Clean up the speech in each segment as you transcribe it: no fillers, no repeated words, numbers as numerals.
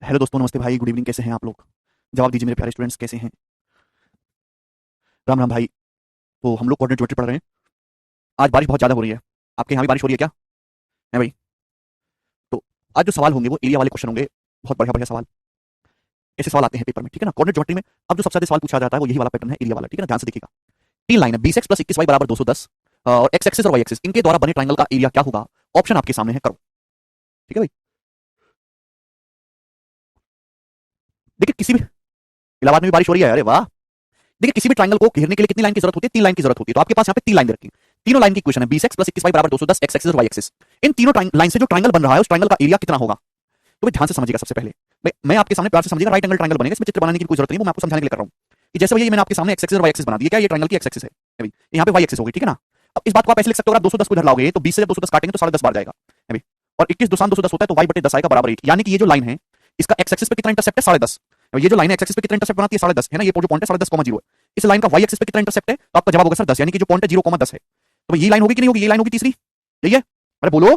Hello दोस्तों, नमस्ते भाई, गुड इवनिंग। कैसे हैं आप लोग? जवाब दीजिए मेरे प्यारे स्टूडेंट्स, कैसे हैं? राम राम भाई। तो हम लोग कोऑर्डिनेट ज्योमेट्री पढ़ रहे हैं। आज बारिश बहुत ज़्यादा हो रही है। आपके यहाँ भी बारिश हो रही है क्या? है भाई? तो आज जो सवाल होंगे वो एरिया वाले क्वेश्चन होंगे। बहुत बढ़िया बढ़िया सवाल। ऐसे सवाल आते हैं पेपर में, ठीक है ना, कोऑर्डिनेट ज्योमेट्री में। अब जो सबसे ज्यादा सवाल पूछा जाता है वो यही वाला पैटर्न है, एरिया वाला, ठीक है ना। ध्यान से देखिएगा। तीन लाइन है, 20x प्लस 21y बराबर 210, और एक्स एक्सिस और वाई एक्सिस, इनके द्वारा बने ट्राइंगल का एरिया क्या होगा? ऑप्शन आपके सामने है, करो। ठीक है भाई। देखिए किसी भी, इलाहाबाद में भी बारिश हो रही है, अरे वाह। देखिए किसी भी ट्राइंगल को घेरने के लिए कितनी लाइन की जरूरत होती है? तीन लाइन की जरूरत होती है। तो आपके पास यहाँ पे तीन लाइन दे रखी है। तीनों लाइन की इक्वेशन है 20x प्लस 21y बराबर 210, एक्स एक्सिस और वाई एक्सिस। इन तीनों लाइन से जो ट्राइंगल बन रहा है उस ट्राइंगल का एरिया कितना होगा? तो भाई ध्यान से समझिएगा। सबसे पहले मैं आपके सामने प्यार से समझिएगा, राइट एंगल ट्राइंगल बनेगा, इसमें चित्र बनाने की कोई जरूरत नहीं, वो मैं आपको समझाने के लिए कर रहा हूँ कि जैसे भैया मैंने आपके सामने एक्स एक्सिस और वाई एक्सिस बना दिया, क्या ये ट्राइंगल की एक्स एक्सिस है अभी, यहाँ पे वाई एक्सिस होगी, ठीक है ना। अब इस बात को आप ऐसे लिख सकते हो, अगर आप 210 को इधर लाओगे तो 20 से जब 210 काटेंगे तो 10.5 बार जाएगा अभी, और 21 2 210 होता है तो y बटे 10 आएगा बराबर 8। यानी कि ये जो लाइन है इसका एक्स एक्सिस पे कितना इंटरसेप्ट है? 10.5। ये जो लाइन है एक्स एक्सिस पे कितना इंटरसेप्ट बनाती है? 10.5 है ना। ये जो पॉइंट है 10.5, 0 है। इस लाइन का वाई एक्सिस पे कितना इंटरसेप्ट है? तो आपका जवाब होगा सर 10, यानी कि जो पॉइंट है 0, 10 है। तो ये लाइन होगी कि नहीं होगी? ये लाइन होगी तीसरी, यही है। अरे बोलो।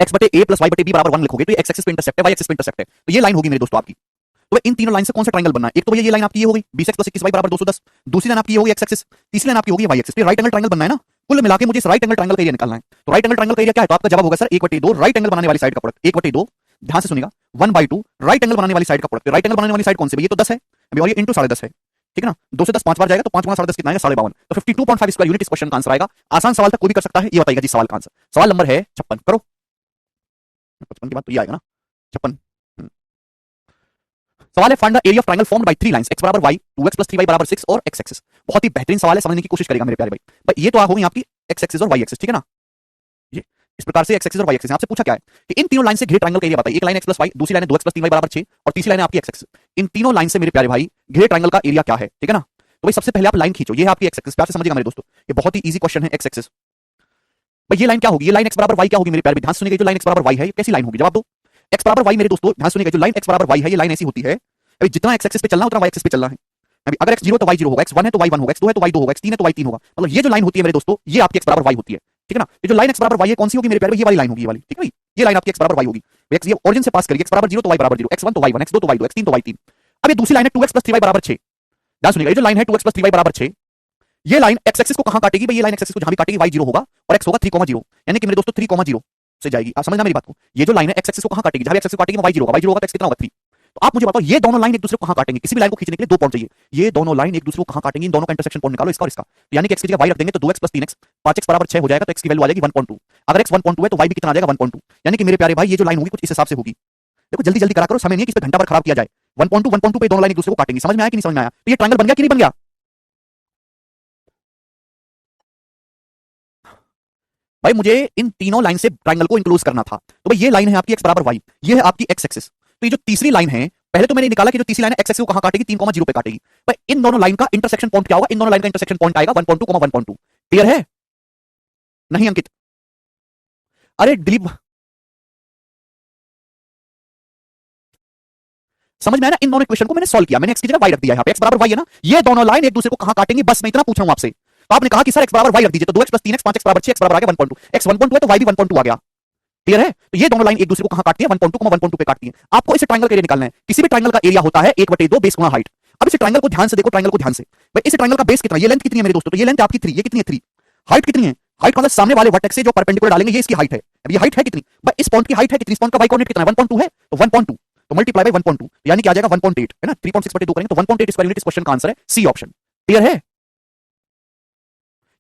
एक्स बटे ए प्लस वाई बटे बी बराबर 1 लिखोगे तो ये एक्स एक्सिस पे इंटरसेप्ट है, वाई एक्सिस पे इंटरसेप्ट है, तो ये लाइन होगी मेरे दोस्तों आपकी। तो इन तीनों लाइन से कौन सा ट्राइंगल बनना है? एक तो भैया ये लाइन आपकी ये होगी 20x प्लस 21y बराबर 210, दूसरी लाइन आपकी ये होगी एक्स एक्सिस, तीसरी लाइन आपकी होगी वाई एक्सिस। तो राइट एंगल ट्राइंगल बनना है ना। कुल मिला के मुझे इस राइट एंगल ट्राइंगल का एरिया निकालना है। तो राइट एंगल ट्राइंगल का एरिया क्या है? तो आपका जवाब होगा सर 1/2 राइट एंगल बनाने वाली साइड का प्रोडक्ट, 1/2। ध्यान से सुनिएगा, 1/2 राइट एंगल बनाने वाली साइड का प्रोडक्ट। राइट एंगल बनाने वाली साइड कौन सी? ये तो 10 है अभी, और ये इंटू 10.5 है, ठीक है ना। 2 से 10 5 बार जाएगा तो 5 गुना 10.5 कितना आएगा? 52। तो 52.5 स्क्वायर यूनिट इस क्वेश्चन का आंसर आएगा। आसान सवाल तक कोई भी कर सकता है। ये बताइएगा जी सवाल का आंसर। सवाल नंबर है 56, करो। 55 के बाद तो ये आएगा ना, 56। सवाल है find the area of triangle formed by three lines, x बराबर y, 2x प्लस 3y बराबर 6 और x एक्सिस। बहुत ही बेहतरीन सवाल है, समझने की कोशिश करेगा मेरे प्यारे भाई। भाई ये तो होगी आपकी x एक्सिस और y एक्सिस, ठीक है ना। ये इस प्रकार से x एक्सिस और y एक्सिस। आपसे पूछा क्या है कि इन तीनों लाइन से घिरे ट्रायंगल का एरिया बताइए। एक लाइन x प्लस y, दूसरी लाइन है 2x प्लस 3y बराबर 6, और तीसरी लाइन है आपकी x एक्सिस। इन तीनों लाइन से मेरे प्यारे भाई घिरे ट्रायंगल का एरिया क्या है, ठीक है ना। तो भाई सबसे पहले आप लाइन खींचो, ये है आपकी x एक्सिस। प्यार से समझिएगा मेरे दोस्तों, ये बहुत ही इजी क्वेश्चन है। x एक्सिस भाई ये लाइन क्या होगी? ये लाइन x बराबर y क्या होगी मेरे प्यारे? ध्यान सुनिएगा, जो लाइन x बराबर y है ये कैसी लाइन होगी? जवाब दो। x बराबर y मेरे दोस्तों ध्यान सुनिएगा, जो लाइन x बराबर y है ये लाइन ऐसी होती है अभी, जितना x एक्सिस पे चलना उतना y एक्सिस पे चलना है अभी। अगर x 0 तो y 0 होगा, x 1 है तो y 1 होगा, x 2 है तो y 2 होगा, x 3 है तो y 3 होगा। मतलब ये जो लाइन होती है मेरे दोस्तों ये आपकी x बराबर y होती है, ठीक है ना। ये जो लाइन x बराबर y है कौन सी होगी मेरे प्यारे? ये वाली लाइन होगी, ये वाली, ठीक है भाई। ये लाइन आपकी x बराबर y होगी। x ये ओरिजिन से पास करिए, x बराबर 0 तो y बराबर 0, x 1 तो y 1, x 2 तो y 2, x 3 तो y 3। अब ये दूसरी लाइन है 2x प्लस 3y बराबर 6। ध्यान सुनिएगा, ये जो लाइन है 2x प्लस 3y बराबर 6, ये लाइन x एक्सिस को कहां काटेगी भाई? ये लाइन x एक्सिस को जहां भी काटेगी y 0 होगा और x होगा 3,0, यानी कि मेरे दोस्तों 3,0 से जाएगी। आप समझना मेरी बात को। ये जो लाइन है x एक्सिस को कहां काटेगी? जहां भी x एक्सिस को काटेगी y 0 होगा, y 0 होगा तो x कितना होगा 3। तो आप मुझे बताओ ये दोनों लाइन एक दूसरे को कहां काटेंगे? किसी भी लाइन को खींचने के लिए दो पॉइंट चाहिए। ये दोनों लाइन एक दूसरे को कहां काटेंगे? इन दोनों का इंटरसेक्शन पॉइंट निकालो, इसका और इसका। तो यानी कि x की जगह y रख देंगे तो 2x प्लस 3x, 5x बराबर 6 हो जाएगा, तो x की वैल्यू आ जाएगी 1.2। अगर x 1.2 है तो y भी कितना आ जाएगा? 1.2। यानी कि मेरे प्यारे भाई ये जो लाइन होगी कुछ इस हिसाब से होगी। देखो जल्दी जल्दी करा करो, समय नहीं है कि इस पे घंटा भर खराब किया जाए। 1.2 1.2 पे दोनों लाइन एक दूसरे को काटेंगी। समझ में आया कि नहीं समझ में आया? तो ये ट्रायंगल बन गया कि नहीं बन गया? भाई मुझे इन तीनों लाइन से ट्रायंगल को इंक्लूड करना था। तो भाई ये लाइन है आपकी x बराबर y, ये है आपकी x एक्सिस। तो ये जो तीसरी लाइन है, पहले तो मैंने निकाला कि जो तीसरी लाइन है x एक्सिस को कहां काटेगी? 3,0 पे काटेगी। भाई इन दोनों लाइन का इंटरसेक्शन पॉइंट क्या होगा? इन दोनों लाइन का इंटरसेक्शन पॉइंट आएगा 1.2, 1.2। क्लियर है? नहीं अंकित? अरे दिलीप, समझ में आया ना? इन दोनों इक्वेशन को मैंने सॉल्व किया, मैंने x की जगह y रख दिया। यहाँ पे x बराबर y है ना, ये दोनों लाइन एक दूसरे को कहां काटेंगी? बस मैं इतना पूछ रहा हूं आपसे। तो आपने कहा कि सर x बराबर y रख दीजिए, तो 2x प्लस 3x, 5x बराबर 6, x बराबर आ गया 1.2। x 1.2 है तो y भी 1.2 आ गया। क्लियर है? तो ये दोनों लाइन एक दूसरे को कहां काटती है? 1.2, 1.2 पे काटती है। आपको इस ट्रायंगल का एरिया निकालना है। किसी भी ट्रायंगल का एरिया होता है 1/2 बेस गुणा हाइट। अब इस ट्रायंगल को ध्यान से देखो, ट्रायंगल को ध्यान से। भाई इस ट्रायंगल का बेस कितना? ये लेंथ कितनी है मेरे दोस्तों? तो ये लेंथ आपकी 3, ये कितनी है 3। हाइट कितनी है? हाइट का मतलब सामने वाले वर्टेक्स से जो परपेंडिकुलर डालेंगे ये इसकी हाइट है। अब ये हाइट है कितनी? भाई इस पॉइंट की हाइट है कितनी? इस पॉइंट का y कोऑर्डिनेट कितना है? 1.2 है, तो 1.2 तो मल्टीप्लाई बाय 1.2 यानी कि आ जाएगा 1.8, है ना। 3.6/2 करेंगे तो 1.8 स्क्वायर यूनिट इस क्वेश्चन का आंसर है, सी ऑप्शन। क्लियर है?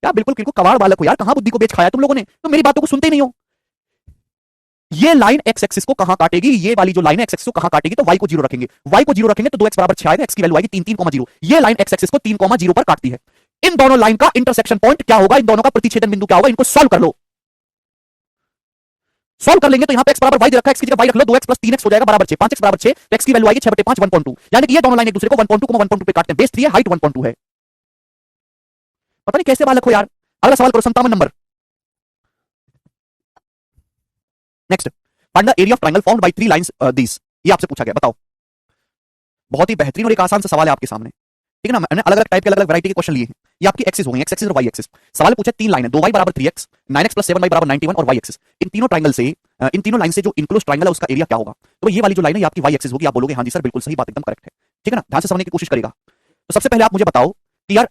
यार बिल्कुल बिल्कुल कबाड़ बालक हो यार, कहां बुद्धि को बेच खाया तुम लोगों ने, तो मेरी बातों को सुनते ही नहीं हो। ये लाइन x एक्सिस को कहां काटेगी? ये वाली जो लाइन है x एक्सिस को कहां काटेगी? तो y को 0 रखेंगे। y को 0 रखेंगे तो 2x बराबर 6 आएगा, x की वैल्यू आएगी 3, 3,0। ये लाइन x एक्सिस को 3,0 पर काटती है। इन दोनों लाइन का इंटरसेक्शन पॉइंट क्या होगा? इन दोनों का प्रतिच्छेदन बिंदु क्या होगा? इनको सॉल्व कर लो। सॉल्व कर लेंगे तो यहां पे x बराबर y दे रखा है, x की जगह y रख लो, 2x प्लस 3x हो जाएगा बराबर 6, 5x बराबर 6, तो x की वैल्यू आएगी 6/5, 1.2। यानी कि ये दोनों लाइन एक दूसरे को 1.2, 1.2 पे काटते हैं। बेस 3 है, हाइट 1.2 है। पता नहीं कैसे बालक हो यार। अगला सवाल करो, 57 number. Next, find the area of triangle formed by three lines this. ये आपसे पूछा गया, बताओ। बहुत ही बेहतरीन और एक आसान सा सवाल है आपके सामने, ठीक है ना। मैंने अलग अलग टाइप के अलग अलग वैरायटी के क्वेश्चन लिए हैं। ये आपकी एक्सिस हो गई, एक्स एक्सिस और वाई एक्सिस। सवाल पूछा तीन लाइन है, 2y बराबर 3x, 9x प्लस 7y बराबर 91 और y एक्सिस। इन तीनों ट्रायंगल से इन तीनों लाइन से जो इनक्लोज ट्रायंगल है उसका एरिया क्या होगा? तो ये वाली जो लाइन है ये आपकी वाई एक्सिस होगी। आप बोलोगे हाँ जी सर बिल्कुल सही बात, एकदम करेक्ट है। ठीक है ना, ध्यान से समझने की कोशिश करेगा। तो सबसे पहले आप मुझे बताओ कि यार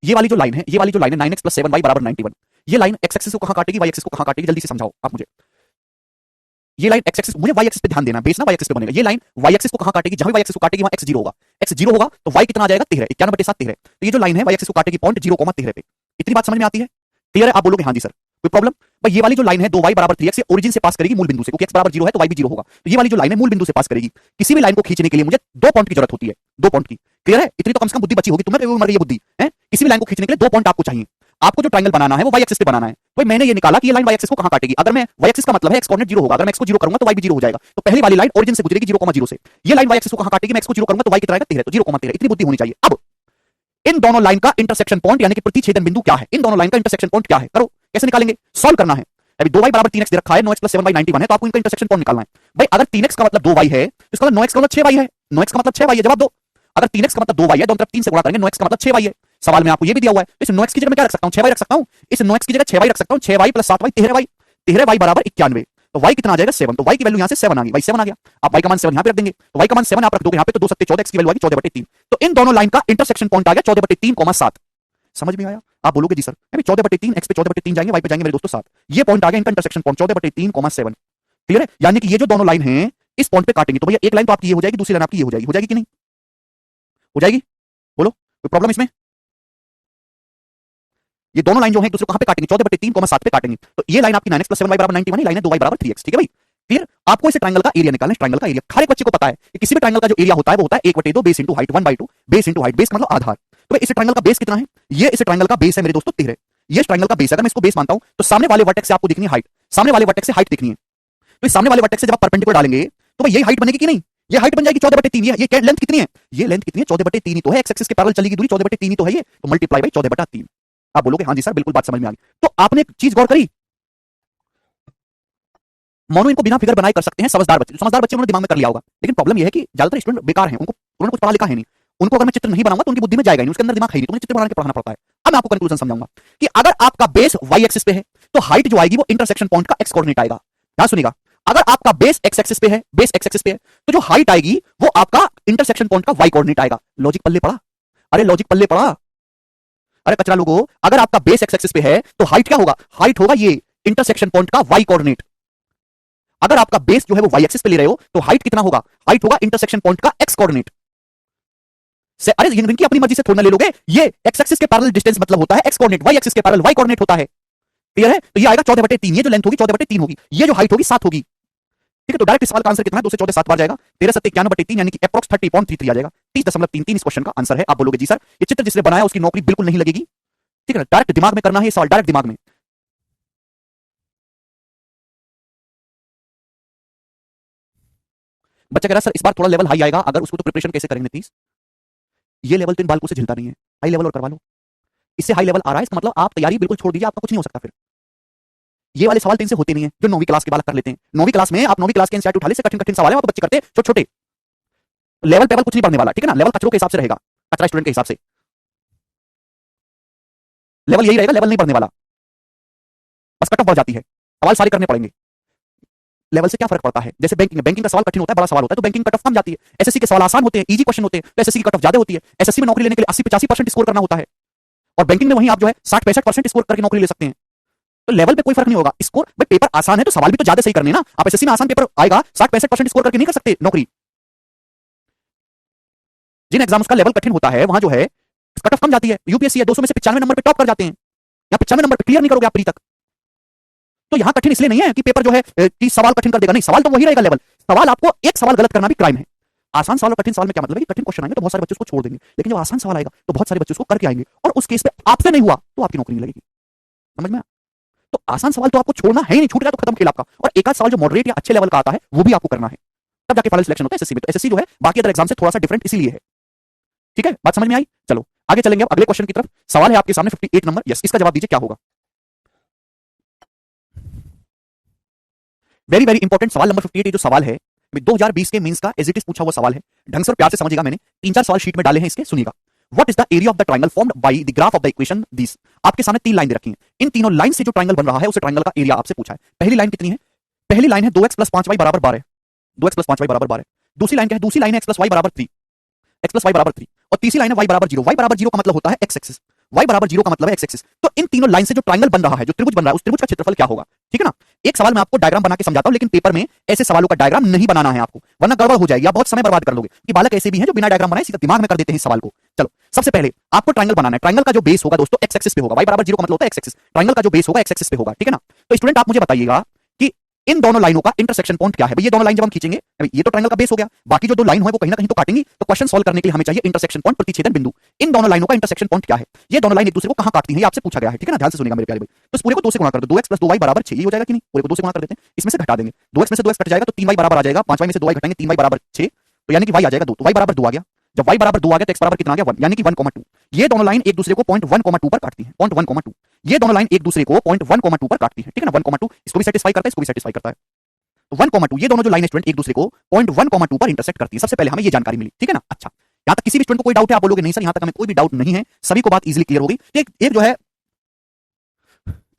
ये वाली जो लाइन है, ये वाली जो लाइन है 9x + 7y = 91, ये लाइन एक्स एक्सिस को कहां काटेगी, वाई एक्सिस को कहां काटेगी? जल्दी से समझाओ आप मुझे। ये लाइन एक्स एक्सिस, मुझे वाई एक्सिस पे ध्यान देना, बेस ना वाई एक्सिस पे बनेगा। ये लाइन वाई एक्सिस को कहां काटेगी? जहां भी वाई एक्सिस को काटेगी वहां x 0 होगा। x 0 होगा तो y कितना आ जाएगा? 13, 91/7 13। तो ये जो लाइन है वाई एक्सिस को काटेगी पॉइंट 0,13 पे। इतनी बात समझ में आती है? क्लियर है? आप बोलोगे हाँ जी सर, कोई प्रॉब्लम? भाई ये वाली जो लाइन है 2y = 3x, ये ओरिजिन से पास करेगी मूल बिंदु से, क्योंकि x = 0 है तो y भी 0 होगा। तो ये वाली जो लाइन है मूल बिंदु से पास करेगी। किसी भी लाइन को खींचने के लिए मुझे 2 पॉइंट की जरूरत होती है, 2 पॉइंट की। क्लियर है? इतनी तो कम से कम बुद्धि बची होगी तुम्हें, मर गई ये बुद्धि है। किसी भी लाइन को खींचने के लिए 2 पॉइंट आपको चाहिए। आपको जो ट्रायंगल बनाना है वो वाई एक्सिस पे बनाना है। भाई मैंने ये निकाला कि ये लाइन वाई एक्सिस को कहां काटेगी। अगर मैं वाई एक्सिस का मतलब है x कोऑर्डिनेट 0 होगा, अगर मैं x को 0 करूंगा तो y भी 0 हो जाएगा। तो पहली वाली लाइन ओरिजिन से गुजरेगी 0,0 से। ये लाइन वाई एक्सिस को कहां काटेगी? मैं x को 0 करूंगा तो y कितना आएगा? 13, तो 0,13। इतनी बुद्धि होनी चाहिए। अब इन दोनों लाइन का इंटरसेक्शन पॉइंट यानी कि प्रतिच्छेदन बिंदु क्या है? इन दोनों लाइन का इंटरसेक्शन पॉइंट क्या है? करो, कैसे निकालेंगे? सॉल्व करना है। अभी 2y = 3x दे रखा है, 9x + 7y 91 है, तो आपको इनका इंटरसेक्शन पॉइंट निकालना है। भाई अगर 3x का मतलब 2y है तो इसका मतलब 9x का मतलब 6y है, 9x का मतलब 6y है। जवाब दो। अगर 3x का मतलब 2y है, दोनों तरफ 3 से गुणा करेंगे, 9x का मतलब 6y है। सवाल में आपको ये भी दिया हुआ है, तो इस 9x की जगह मैं क्या रख सकता हूं? 6y रख सकता हूं। इस 9x की जगह 6y रख सकता हूं। 6y + 7y 13y, 13y = 91। तो y कितना आ जाएगा? 7। तो y की वैल्यू यहां से 7 आ गई। भाई 7 आ गया। आप y का मान 7 यहां पे रख देंगे, तो y का मान 7 आप रख दोगे यहां पे, तो 2 7 14, x की वैल्यू आ गई 14/3। तो इन दोनों लाइन का इंटरसेक्शन पॉइंट आ गया 14/3,7। समझ में आया? आप बोलोगे जी सर 14/3, x पे 14/3 जाएंगे, y पे जाएंगे मेरे दोस्तों 7। ये पॉइंट आ गया इनका इंटरसेक्शन पॉइंट 14/3,7। क्लियर है? यानी कि ये जो दोनों लाइन हैं इस पॉइंट पे काटेंगे। तो भैया एक लाइन तो आपकी ये हो जाएगी, दूसरी लाइन आपकी ये हो जाएगी। हो जाएगी कि नहीं? हो जाएगी? बोलो, कोई प्रॉब्लम इसमें? ये दोनों लाइन जो है एक दूसरे को कहां पे काटेंगे? 14/3,7 पे काटेंगे। तो ये लाइन आपकी 9x + 7y = 91 है, लाइन है 2y = 3x। ठीक है भाई? क्लियर? आपको इस ट्रायंगल का एरिया निकालना है। ट्रायंगल का एरिया हर एक बच्चे को पता है कि किसी भी ट्रायंगल का जो एरिया होता है वो होता है 1/2 base into height, 1/2 base into height. Base का मतलब आधार। तो इस ट्रायंगल का बेस कितना है? ये इस ट्रायंगल का बेस है मेरे दोस्तों 13। ये ट्रायंगल का बेस है। अगर मैं इसको बेस मानता हूं तो सामने वाले वर्टेक्स से आपको दिखनी है हाइट, सामने वाले वर्टेक्स से हाइट दिखनी है। तो इस सामने वाले वर्टेक्स से जब आप परपेंडिकुलर डालेंगे तो भाई यही हाइट बनेगी कि नहीं? ये हाइट बन जाएगी 14/3। ये लेंथ कितनी है? ये लेंथ कितनी है? 14/3 ही तो है। एक्स एक्सिस के पैरेलल चलेगी दूरी 14/3 ही तो है ये, तो मल्टीप्लाई बाई 14/3। आप बोलोगे हाँ जी सर बिल्कुल बात समझ में आ गई। तो आपने एक चीज गौर करी, मोनो इनको बिना फिगर बनाए कर सकते हैं समझदार बच्चे। समझदार बच्चे उन्होंने दिमाग में कर लिया होगा, लेकिन प्रॉब्लम यह है कि ज्यादातर स्टूडेंट बेकार हैं, उन्होंने कुछ पढ़ा लिखा है नहीं। उनको अगर मैं चित्र नहीं बनाऊंगा तो उनकी बुद्धि में जाएगा नहीं, उसके अंदर दिमाग है नहीं, तो मुझे चित्र बना के पढ़ाना पड़ता है। अब मैं आपको कंक्लूजन समझाऊंगा कि अगर आपका बेस वाई एक्सिस पे है तो हाइट जो आएगी वो इंटरसेक्शन पॉइंट का एक्स कोऑर्डिनेट आएगा। ध्यान सुनिएगा, अगर आपका बेस एक्स एक्सिस पे है, बेस एक्स एक्सिस पे है, तो जो हाइट आएगी वो आपका इंटरसेक्शन पॉइंट का वाई कोऑर्डिनेट आएगा। लॉजिक पल्ले पड़ा? अरे लॉजिक पल्ले पड़ा? अरे कचरा लोगों, अगर आपका बेस एक्स एक्सिस पे है तो हाइट क्या होगा? हाइट होगा ये इंटरसेक्शन पॉइंट का वाई कोऑर्डिनेट। अगर आपका बेस जो है वो वाई एक्सिस पे ले रहे हो तो हाइट कितना होगा? हाइट होगा इंटरसेक्शन पॉइंट का एक्स कोऑर्डिनेट से। अरे इनकी अपनी मर्जी से थोड़ा ले लोगे, ये एक्स एक्सिस के पैरेलल डिस्टेंस मतलब होता है एक्स कोऑर्डिनेट, वाई एक्सिस के पैरेलल वाई कोऑर्डिनेट होता है। क्लियर है? तो ये आएगा 14/3। ये जो लेंथ होगी 14/3 होगी, ये जो हाइट होगी 7 होगी। ठीक है, तो डायरेक्ट सवाल का आंसर कितना है? 2 से 14 7 बार जाएगा, 13 7 91/3 यानी कि अप्रॉक्स 30.33 आ जाएगा। 30.33 इस क्वेश्चन का आंसर है। आप बोलोगे जी सर ये चित्र जिसने बनाया उसकी नौकरी बिल्कुल नहीं लगेगी। ठीक है ना, डायरेक्ट दिमाग में करना है ये सवाल, डायरेक्ट दिमाग में। बच्चा कह रहा सर इस बार थोड़ा लेवल हाई आएगा, अगर उसको तो प्रिपरेशन कैसे करेंगे नीतीश? ये लेवल तो इन बालकों से झिलता नहीं है, हाई लेवल और करवा लो। इससे हाई लेवल आ रहा है, इसका मतलब आप तैयारी बिल्कुल छोड़ दीजिए, आपका कुछ नहीं हो सकता फिर। ये वाले सवाल तो इनसे होते नहीं है जो 9वीं क्लास के बालक कर लेते हैं। 9वीं क्लास में आप 9वीं क्लास के एनसीईआरटी उठा ले, से कठिन कठिन सवाल है वहां बच्चे करते हैं छोटे छोटे। लेवल पेवल कुछ नहीं पढ़ने वाला, ठीक है ना? लेवल कचरों के हिसाब से रहेगा, कचरा स्टूडेंट के हिसाब से लेवल यही रहेगा, लेवल नहीं पढ़ने वाला, बस कट ऑफ बढ़ जाती है, सवाल सारे करने पड़ेंगे। लेवल से क्या फर्क पड़ता है? जैसे बैंकिंग का सवाल कठिन होता है, बड़ा सवाल होता है, तो बैंकिंग कट ऑफ कम जाती है। एसएससी के सवाल आसान होते हैं, इजी क्वेश्चन होते हैं, तो एसएससी की कट ऑफ ज्यादा होती है। एसएससी में नौकरी लेने के लिए 80-85% स्कोर करना होता है, और बैंकिंग में वहीं आप जो है 60-65% स्कोर करके नौकरी ले सकते हैं। तो लेवल पे कोई फर्क नहीं होगा। स्कोर भाई पेपर आसान है तो सवाल भी तो ज्यादा सही करने ना। आप एसएससी में आसान पेपर आएगा 60-65% स्कोर करके नहीं कर सकते नौकरी। जिन एग्जाम्स का लेवल कठिन होता है वहां जो है कट ऑफ कम जाती है। यूपीएससी है 200 में से 95 नंबर पे टॉप कर जाते हैं, या 95 नंबर पे क्लियर नहीं करोगे आप प्री तक। तो यहां कठिन इसलिए नहीं है कि पेपर जो है कि सवाल कठिन कर देगा, नहीं, सवाल तो वही रहेगा लेवल। सवाल आपको एक सवाल गलत करना भी क्राइम है। आसान सवाल और कठिन सवाल में क्या मतलब है कि कठिन क्वेश्चन आएंगे तो बहुत सारे बच्चे उसको छोड़ देंगे, लेकिन जब आसान सवाल आएगा तो बहुत सारे बच्चे उसको करके आएंगे, और उस केस पे आपसे नहीं हुआ तो आपकी नौकरी नहीं लगेगी। समझ में आया? तो आसान सवाल तो आपको छोड़ना है ही नहीं, छूट गया तो खत्म खेल आपका। और एक आध सवाल जो मॉडरेट या अच्छे लेवल का आता है वो भी आपको करना है, तब जाके फाइनल सिलेक्शन होता है एसएससी में। तो एसएससी जो है बाकी अदर एग्जाम से थोड़ा सा डिफरेंट इसीलिए है। ठीक है, बात समझ में आई? चलो आगे चलेंगे अब अगले क्वेश्चन की तरफ। सवाल है आपके सामने 58 नंबर, यस, इसका जवाब दीजिए क्या होगा। वेरी वेरी इंपॉर्टेंट सवाल नंबर 58। ये जो सवाल है 2020 के मींस का एज इट इज पूछा हुआ सवाल है, ढंग से और प्यार से समझिएगा। मैंने 3-4 सवाल शीट में डाले हैं इसके, सुनिएगा। What is the area of the triangle formed by the graph of the equation this. आपके सामने 3 लाइन दे रखी हैं, इन तीनों लाइन से जो ट्रायंगल बन रहा है उस ट्रायंगल का एरिया आपसे पूछा है। पहली लाइन कितनी है? पहली लाइन है 2x प्लस 5y बराबर 12, 2x प्लस 5y बराबर 12। दूसरी लाइन क्या है? दूसरी लाइन है x प्लस y बराबर 3, x प्लस y बराबर 3। और तीसरी लाइन है y बराबर 0, y बराबर 0 का मतलब होता है x एक्सिस, y बराबर 0 का मतलब है x एक्सिस। तो इन तीनों लाइन से जो ट्रायंगल बन रहा है, जो त्रिभुज बन रहा है, उस त्रिभुज का क्षेत्रफल क्या होगा? ठीक है ना। एक सवाल मैं आपको डायग्राम बना के समझाता हूं, लेकिन पेपर में ऐसे सवालों का डायग्राम नहीं बनाना है आपको, वरना गड़बड़ हो जाएगी, आप बहुत समय बर्बाद कर लोगे। कि बालक ऐसे भी हैं जो बिना डायग्राम बनाए सीधा दिमाग में कर देते हैं इस सवाल को। चलो, सबसे पहले आपको ट्रायंगल बनाना है। ट्रायंगल का जो बेस होगा दोस्तों x एक्सिस पे होगा, y बराबर 0 का मतलब होता है x एक्सिस। ट्रायंगल का जो बेस होगा x एक्सिस पे होगा, ठीक है ना। तो स्टूडेंट आप मुझे बताइएगा कि इन दोनों लाइनों का इंटरसेक्शन पॉइंट क्या है? भाई ये दोनों लाइन जब हम खींचेंगे, अभी ये तो ट्रायंगल का बेस हो गया, बाकी जो दो लाइन है वो कहीं ना कहीं तो काटेंगी। तो क्वेश्चन सॉल्व करने के लिए हमें चाहिए इंटरसेक्शन पॉइंट, प्रतिच्छेदन बिंदु। इन दोनों लाइनों का इंटरसेक्शन पॉइंट क्या है? ये दोनों लाइन एक दूसरे को कहां काटती हैं, ये आपसे पूछा गया है, ठीक है ना। ध्यान से सुनिएगा मेरे प्यारे भाई। तो इस पूरे को 2 से गुणा कर दो, 2x प्लस 2y बराबर 6, ये हो जाएगा कि नहीं? पूरे को 2 से गुणा कर देते हैं, इसमें से घटा देंगे, 2x में से 2x कट जाएगा तो 3y बराबर आ जाएगा, 5y में से 2y घटाएंगे, 3y बराबर 6, तो यानी कि y आ जाएगा 2, तो y बराबर 2 आ गया। जब y बराबर 2 आ गया तो x बराबर कितना आ गया? 1, यानी कि 1,2। ये दोनों लाइन एक दूसरे को पॉइंट 1,2 पर काटती हैं, पॉइंट 1,2। ये दोनों लाइन एक दूसरे को पॉइंट 1,2 पर काटती हैं, ठीक है ना। 1,2 इसको भी सेटिस्फाई करता है, इसको भी सेटिस्फाई करता है। 1,2 ये दोनों जो लाइन स्टूडेंट एक दूसरे को पॉइंट 1,2 पर इंटरसेक्ट करती है। सबसे पहले हमें ये जानकारी मिली, ठीक है ना। अच्छा, यहां तक किसी भी स्टूडेंट को कोई डाउट है? आप बोलोगे नहीं सर, यहां तक हमें कोई भी डाउट नहीं है, सभी को बात इजीली क्लियर होगी। एक जो है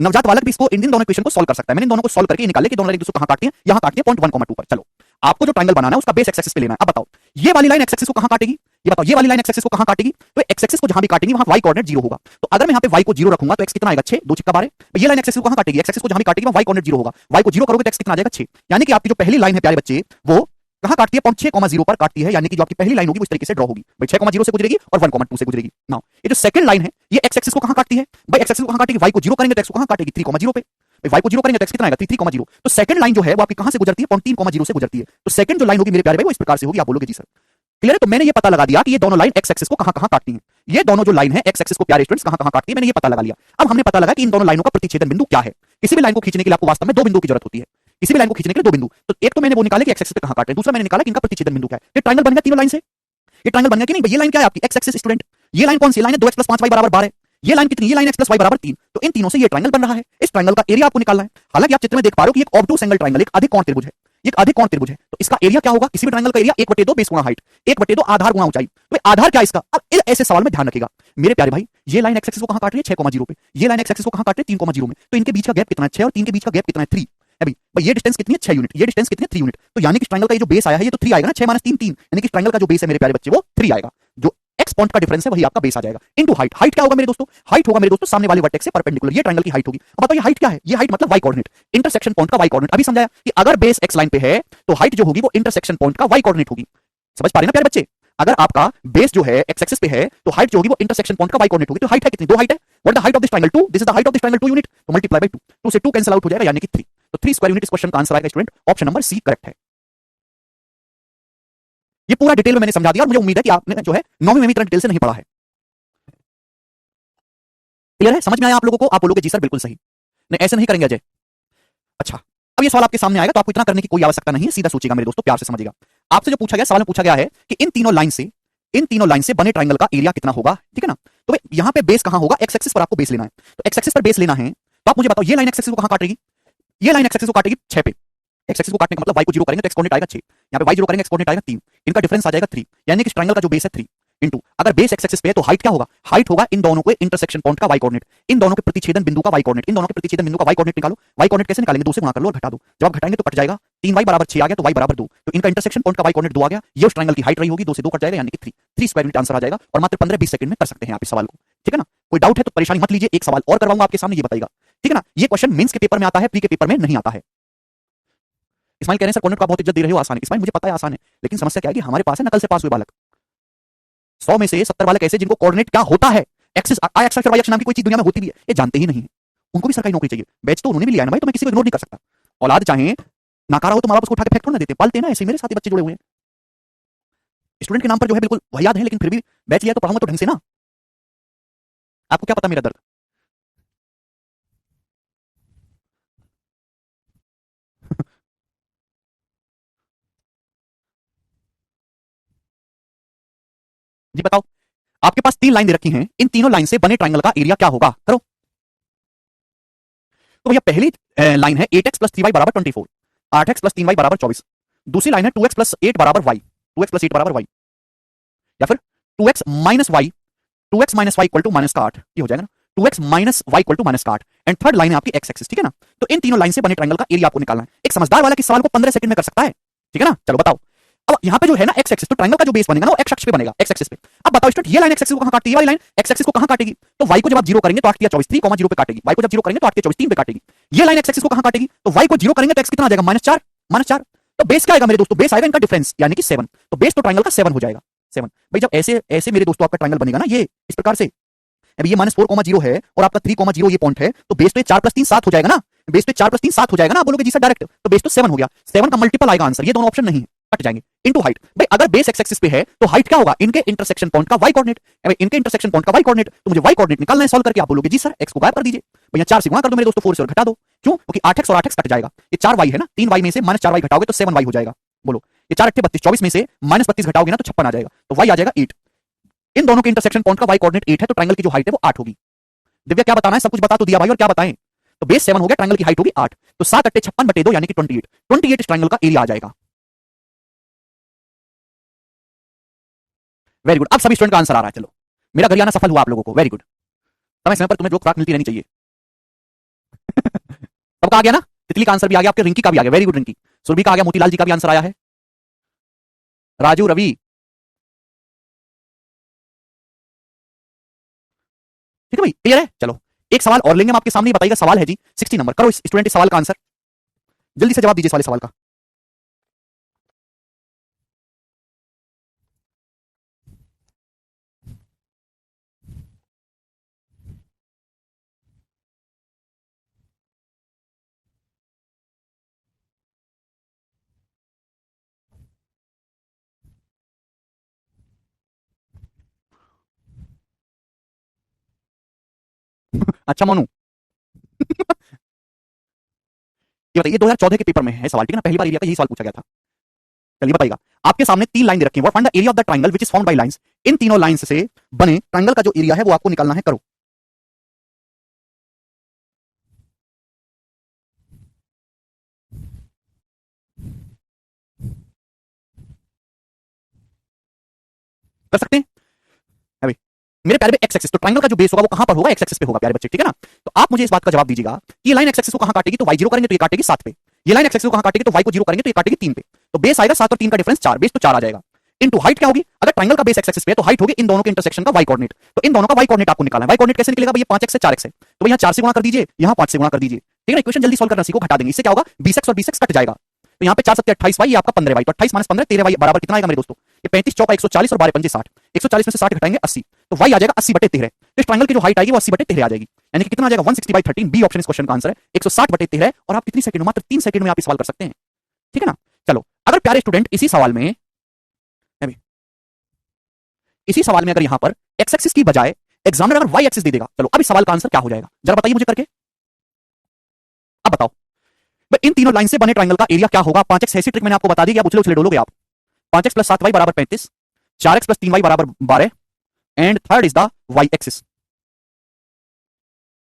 नवजात बालक भी इसको इन दोनों इक्वेशन को सॉल्व कर सकता है। मैंने इन दोनों को सॉल्व करके निकाले कि दोनों लाइन एक दूसरे को कहां काटती है, यहां काटती है पॉइंट 1,2 पर। चलो, आपको जो ट्रायंगल बनाना है उसका बेस एक्स एक्सिस पे लेना है। अब बताओ ये वाली लाइन एक्स एक्सिस को कहां काटेगी? ये बताओ ये वाली लाइन एक्स एक्सिस को कहां काटेगी? तो एक्स एक्सिस को जहां भी काटेगी वहां y कोऑर्डिनेट 0 होगा। तो अगर मैं यहां पे y को 0 रखूंगा तो x कितना आएगा? 6, 2 छिक्का 12। ये लाइन एक्स एक्सिस को कहां काटेगी? एक्स एक्सिस को जहां भी काटेगी वहां y कोऑर्डिनेट 0 होगा। y को 0 करोगे तो x कितना आ जाएगा? 6। यानी कि आपकी जो पहली लाइन है प्यारे बच्चे, वो कहां काटती है? पॉइंट 6,0 पर काटती है। यानी कि जो आपकी पहली लाइन होगी वो इस तरीके से ड्रॉ होगी भाई, 6,0 से गुजरेगी और 1,2 से गुजरेगी। नाउ ये जो सेकंड लाइन है ये x एक्सिस को कहां काटती है? भाई x एक्सिस को कहां काटेगी? y को 0 करेंगे तो x को कहां काटेगी? 3,0 पे। y को 0 करेंगे तो x कितना आएगा? 3,0। तो सेकंड लाइन जो है वो आपकी कहां से गुजरती है? पॉइंट 3,0 से गुजरती है। तो सेकंड जो लाइन होगी मेरे प्यारे भाई वो इस प्रकार से होगी। आप बोलोगे जी सर क्लियर है? तो मैंने ये पता लगा दिया कि ये दोनों लाइन x एक्सिस को कहां काटती हैं। ये दोनों जो लाइन है x एक्सिस को प्यारे स्टूडेंट्स कहां काटती है, मैंने ये पता लगा लिया। अब हमने पता लगा कि इन दोनों लाइनों का प्रतिच्छेदन बिंदु क्या है। किसी भी लाइन को खींचने के लिए आपको वास्तव में 2 बिंदु की जरूरत होती है। किसी भी लाइन को खींचने के लिए 2 बिंदु, तो एक तो मैंने वो निकाले कि x एक्सिस पे कहां काटते हैं, दूसरा मैंने निकाला कि इनका प्रतिच्छेदन बिंदु क्या है। ये ट्रायंगल बन गया तीनों लाइन से। ये ट्रायंगल बन गया कि नहीं? ये लाइन क्या है आपकी? x axis student. ये लाइन कौन सी लाइन है? 2x प्लस 5y बराबर 12। ये लाइन कितनी? ये लाइन x प्लस y बराबर 3। तो इन तीनों से ये ट्रायंगल बन रहा है। इस ट्रायंगल का एरिया आपको निकालना है। हालांकि आप चित्र में देख पा रहे हो कि एक ऑब्टूस एंगल ट्रायंगल, एक अधिक कोण त्रिभुज है, एक अधिक कोण त्रिभुज है। तो इसका एरिया क्या होगा? किसी भी ट्रायंगल का एरिया 1/2 बेस गुणा हाइट, 1/2 आधार गुणा ऊंचाई। तो आधार क्या है इसका? अब ऐसे सवाल में ध्यान रखिएगा मेरे प्यारे भाई। ये लाइन x एक्सिस को कहां काट रही है? 6,0 पे। ये लाइन x एक्सिस को कहां काट रही है? 3,0 में। तो इनके बीच का गैप कितना है? 6 और 3 के बीच का गैप कितना है? 3। अभी भाई ये डिस्टेंस कितनी है? 6 यूनिट। ये डिस्टेंस कितनी है? 3 यूनिट। तो यानी कि ट्रायंगल का ये जो बेस आया है ये तो 3 आएगा ना। 6 - 3 3, यानी कि ट्रायंगल का जो बेस है मेरे प्यारे बच्चे वो 3 आएगा। जो x पॉइंट का डिफरेंस है वही आपका बेस आ जाएगा इनटू हाइट। हाइट क्या होगा मेरे दोस्तों? हाइट होगा मेरे दोस्तों सामने वाले वर्टेक्स से परपेंडिकुलर। ये ट्रायंगल की हाइट होगी। अब बताओ ये हाइट क्या है? ये हाइट मतलब y कोऑर्डिनेट, इंटरसेक्शन पॉइंट का y कोऑर्डिनेट। अभी समझाया कि अगर बेस x लाइन पे है तो हाइट जो होगी वो इंटरसेक्शन पॉइंट का y कोऑर्डिनेट होगी। समझ पा रहे हैं ना प्यारे बच्चे? अगर आपका बेस जो है x एक्सिस पे है तो हाइट जो होगी वो इंटरसेक्शन पॉइंट का y कोऑर्डिनेट होगी। तो हाइट है कितनी? 2 हाइट है। What the height of this triangle? 2। This is the height of this triangle 2 unit. तो मल्टीप्लाई बाय 2, 2 से 2 कैंसिल आउट हो जाएगा यानी कि 3। तो 3 स्क्वायर यूनिट इस क्वेश्चन का आंसर आएगा student. Option number C correct है। ये पूरा डिटेल में मैंने समझा दिया और मुझे उम्मीद है कि आपने जो है 9वीं में इतना डिटेल से नहीं पढ़ा है। क्लियर है? समझ में आया आप लोगों को? आप बोलोगे जी सर बिल्कुल सही। नहीं ऐसे नहीं करेंगे अजय। अच्छा, अब ये सवाल आपके सामने आएगा तो आपको इतना करने की कोई आवश्यकता नहीं है, सीधा सोचिएगा मेरे दोस्तों, प्यार से समझिएगा। आपसे जो पूछा गया सवाल में पूछा गया है कि इन तीनों लाइन से बने ट्रायंगल का एरिया कितना होगा, ठीक है ना। तो यहां पे बेस कहां होगा? एक्स एक्सिस पर आपको बेस लेना है। तो एक्स एक्सिस पर बेस लेना है तो आप मुझे बताओ ये लाइन एक्स एक्सिस को कहां काटेगी? ये लाइन एक्स एक्सिस को काटेगी 6 पे। एक्स एक्सिस को काटने का मतलब y को 0 करेंगे तो x कोऑर्डिनेट आएगा 6, यहां पे y 0 करेंगे x कोऑर्डिनेट आएगा 3, इनका डिफरेंस आ जाएगा 3, यानी कि ट्रायंगल का जो बेस है 3 इनटू अगर बेस x एक्सिस पे है तो हाइट क्या होगा? हाइट होगा इन दोनों के इंटरसेक्शन पॉइंट का y कोऑर्डिनेट, इन दोनों के प्रतिच्छेदन बिंदु का y कोऑर्डिनेट, इन दोनों के प्रतिच्छेदन बिंदु का y कोऑर्डिनेट निकालो। y कोऑर्डिनेट कैसे निकालेंगे? 2 से गुणा कर लो और घटा दो। जब आप घटाएंगे तो कट जाएगा। 3y बराबर 6 आ गया तो y बराबर 2, तो इनका इंटरसेक्शन पॉइंट का y कोऑर्डिनेट 2 आ गया। ये उस ट्रायंगल की हाइट रही होगी, 2 से 2 कट जाएगा यानी कि 3। 3 स्क्वायर यूनिट आंसर आ जाएगा और मात्र 15-20 सेकंड में कर सकते हैं आप इस सवाल को, ठीक है ना। कोई डाउट है तो परेशानी मत लीजिए, एक सवाल और करवाऊंगा आपके सामने, ये बताइएगा, ठीक है ना। ये क्वेश्चन मेंस के पेपर में आता है, प्री के पेपर में नहीं आता है। इस्माइल कह रहे हैं सर कोऑर्डिनेट का बहुत इज्जत दे रहे हो, आसान है। इस्माइल मुझे पता है आसान है, लेकिन समस्या क्या है कि हमारे पास है नकल से पास हुए बालक। 100 में से 70 बालक ऐसे जिनको कोऑर्डिनेट क्या होता है, एक्सिस आई एक्स और वाई एक्स नाम की कोई चीज दुनिया में होती भी है, ये जानते ही नहीं है। उनको भी सरकारी नौकरी चाहिए, बैच तो उन्होंने भी लिया है ना भाई, तो मैं किसी को इग्नोर नहीं कर सकता। औलाद चाहे नाकारा हो तो माँ बाप उसको उठा के फेंक थोड़ा ना देते, पालते हैं ना, ऐसे मेरे साथ ही बच्चे जुड़े हुए हैं। स्टूडेंट के नाम पर जो है बिल्कुल वहियाद है, लेकिन फिर भी बैच लिया तो पढ़ाऊंगा तो ढंग से ना। आपको क्या पता मेरा दर्द। जी बताओ, आपके पास 3 लाइन दे रखी हैं, इन तीनों लाइन से बने ट्रायंगल का एरिया क्या होगा? करो। तो भैया पहली लाइन है 8x प्लस 3y बराबर 24, 8x प्लस 3y बराबर 24। दूसरी लाइन है 2x प्लस 8 बराबर y, 2x प्लस 8 बराबर y, या फिर 2x minus y, 2x minus y equal to minus का 8, ये हो जाएगा ना। 2x minus y equal to minus का 8 एंड थर्ड लाइन है आपकी x एक्सिस, ठीक है ना। तो इन तीनों लाइन से बने ट्रायंगल का एरिया आपको निकालना है। एक समझदार वाला किस सवाल को 15 सेकंड में कर सकता है, ठीक है ना। चलो बताओ। अब यहाँ पे जो है ना x एक्सिस, तो ट्रायंगल का जो बेस बनेगा ना वो x अक्ष पे बनेगा, x एक्सिस पे। अब बताओ स्टूडेंट, ये लाइन x एक्सिस को कहां काटती है, ये वाली लाइन x एक्सिस को कहां काटेगी? तो y को जब आप 0 करेंगे तो 8 3 24 3, 0 पे काटेगी। y को जब 0 करेंगे तो 8 24 3 पे काटेगी। ये लाइन x एक्सिस को कहां काटेगी? तो y को 0 करेंगे तो x कितना आ जाएगा, -4, -4। तो बेस क्या आएगा मेरे दोस्तों? बेस आएगा इनका डिफरेंस यानी कि 7। तो बेस तो ट्रायंगल का 7 हो जाएगा, 7। भाई जब ऐसे ऐसे मेरे दोस्तों आपका ट्रायंगल बनेगा ना ये इस प्रकार से, अब ये -4, 0 है और आपका 3, 0 ये पॉइंट है, तो बेस तो 4 + 3 7 हो जाएगा ना। बेस तो 4 + 3 7 हो जाएगा ना। आप बोलोगे जी सर डायरेक्ट, तो बेस तो 7 हो गया। 7 का मल्टीपल आएगा आंसर, ये दोनों ऑप्शन नहीं है, कट जाएंगे। इनटू हाइट, भाई अगर बेस x एक्सिस पे है तो हाइट क्या होगा? इनके इंटरसेक्शन पॉइंट का y कोऑर्डिनेट। भाई इनके इंटरसेक्शन पॉइंट का y कोऑर्डिनेट, तो मुझे y कोऑर्डिनेट निकालना है सॉल्व करके। आप बोलोगे जी सर x को गायब कर दीजिए। भैया 4 से गुणा कर दो मेरे दोस्तों, 4 से और घटा दो। क्यों? क्योंकि 8x और 8x कट जाएगा। ये 4y है ना, 3y में से -4y घटाओगे तो 7y हो जाएगा। बोलो ये 4 8 32, 24 में से -32 घटाओगे ना तो 56 आ जाएगा, तो y आ जाएगा 8। इन दोनों के इंटरसेक्शन पॉइंट का y कोऑर्डिनेट 8 है, तो ट्रायंगल की जो हाइट है वो 8 होगी। दिव्या क्या बताना है? सब कुछ बता तो दिया भाई, और क्या बताएं? तो बेस 7 हो गया, ट्रायंगल की हाइट होगी 8, तो 7 8 56/2 यानी कि 28। 28 इस ट्रायंगल का एरिया आ जाएगा। वेरी गुड, अब सभी स्टूडेंट का आंसर आ रहा है। चलो मेरा घर आना सफल हुआ आप लोगों को, वेरी गुड। समय समय पर तुम्हें जोक फ्राक मिलती रहनी चाहिए। सबका आ गया ना? तितली का आंसर भी आ गया, आपके रिंकी का भी आ गया, वेरी गुड रिंकी। सुरभि का आ गया, मोतीलाल जी का भी आंसर आया है। राजू, रवि, ठीक है भाई, क्लियर है। चलो एक सवाल और लेंगे हम आपके सामने, बताइएगा सवाल है जी 60 नंबर। करो स्टूडेंट इस सवाल का आंसर, जल्दी से जवाब दीजिए इस वाले सवाल का। अच्छा मोनू, ये बताइए 2014 के पेपर में है सवाल, ठीक है ना, पहली बार एरिया का यही सवाल पूछा गया था। चलिए बताइएगा, आपके सामने 3 लाइन दे रखी है। What find the area of the triangle which is formed by lines. इन तीनों लाइंस से बने ट्रायंगल का जो एरिया है वो आपको निकालना है। करो। कर सकते हैं अभी मेरे प्यारे एक्स एक्सिस, तो ट्रायंगल का जो बेस होगा वो कहां पर होगा? एक्स एक्सिस पे होगा प्यारे बच्चे, ठीक है ना। तो आप मुझे इस बात का जवाब दीजिएगा कि ये लाइन एक्स एक्सिस को कहां काटेगी? तो y 0 करेंगे तो ये काटेगी 7 पे। ये लाइन एक्स एक्सिस को कहां काटेगी? तो y को 0 करेंगे तो ये काटेगी 3 पे। तो बेस आएगा 7 और 3 का डिफरेंस 4, बेस तो 4 आ जाएगा। इनटू हाइट क्या होगी? अगर ट्रायंगल का बेस एक्स एक्सिस पे है तो हाइट होगी इन दोनों के इंटरसेक्शन का y कोऑर्डिनेट। तो इन दोनों का y कोऑर्डिनेट आपको निकालना है। y कोऑर्डिनेट कैसे निकलेगा? भैया 5x से 4x है, तो भैया 4 से गुणा कर दीजिए, यहां 5 से गुणा कर दीजिए, ठीक है ना। इक्वेशन जल्दी सॉल्व करना सीखो, घटा देंगे, इससे क्या होगा? 20x और 20x कट जाएगा, तो यहाँ पे 4 7 28y, ये आपका 15y, तो 28 - 15 13y बराबर कितना आएगा मेरे दोस्तों? ये 35 चौका 140 और 12 पंजे 60, 140 में से 60 घटाएंगे 80, तो y आ जाएगा 80/13। तो इस ट्रायंगल की जो हाइट आएगी वो 80/13 आ जाएगी, यानी कि कितना आ जाएगा? 160/13। बी ऑप्शन इस क्वेश्चन का आंसर है, 160/13। और आप कितनी सेकंड में, मात्र 3 सेकंड में आप ये सवाल कर सकते हैं, ठीक है ना। चलो अगर प्यारे स्टूडेंट इसी सवाल में अगर यहां पर x एक्सिस की बजाय एग्जामिनर अगर y एक्सिस दे देगा, चलो अब इस सवाल का आंसर क्या हो जाएगा जरा बताइए मुझे करके। अब बताओ इन तीनों लाइन से बने ट्रायंगल का एरिया क्या होगा? 5x ऐसी ट्रिक मैंने आपको बता दी कि आप उछले उछले डोलोगे आप। 5x + 7y = 35, 4x + 3y = 12 and third is the y axis.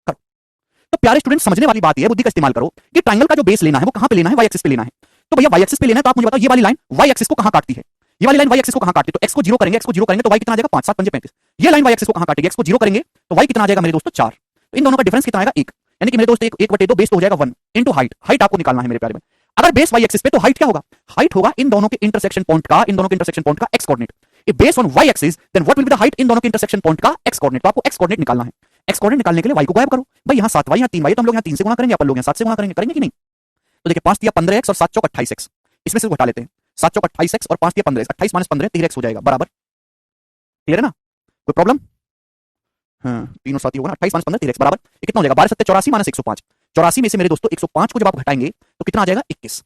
तो प्यारे स्टूडेंट समझने वाली बात ये है, बुद्धि का इस्तेमाल करो कि ट्रायंगल का जो बेस लेना है वो कहां पे लेना है? y एक्सिस पे लेना है। तो भैया y एक्सिस पे लेना है, तो आप मुझे बताओ ये वाली लाइन y एक्सिस को कहां काटती है? ये वाली लाइन y एक्सिस को कहां काटती है? तो x को 0 करेंगे, तो y कितना आ जाएगा? 5 7 पंजे 35। ये लाइन y एक्सिस को कहां काटेगी? x को 0 करेंगे तो y कितना आ जाएगा मेरे दोस्तों? 4। तो इन दोनों का डिफरेंस कितना आएगा? 1, यानी कि मेरे दोस्त 1/2 बेस तो हो जाएगा 1 इनटू हाइट। हाइट आपको निकालना है मेरे प्यारे में। अगर बेस y एक्सिस पे तो हाइट क्या होगा? हाइट होगा इन दोनों के इंटरसेक्शन पॉइंट का x coordinate. If base on y axis then what will be the height इन दोनों के इंटरसेक्शन पॉइंट का x कोऑर्डिनेट। तो आपको x कोऑर्डिनेट निकालना है। x कोऑर्डिनेट निकालने के लिए y को गायब करो। भाई यहाँ 7y, यहाँ 3y, तो हम लोग यहाँ 3 से गुणा करेंगे, अपन लोग यहाँ 7 से गुणा करेंगे कि नहीं? तो देखिए 5 × 15x और 7 × 28x, इसमें से घटा लेते हैं। 7 × 28x और 5 × 15x, 28 - 15 13x हो जाएगा बराबर। क्लियर है ना? कोई प्रॉब्लम? हाँ, तीनों साथ ही होगा ना, 28 - 15 13x बराबर ये कितना हो जाएगा? 12 7 84 - 105। 84 में से मेरे दोस्तों 105 को जब आप घटाएंगे तो कितना आ जाएगा? 21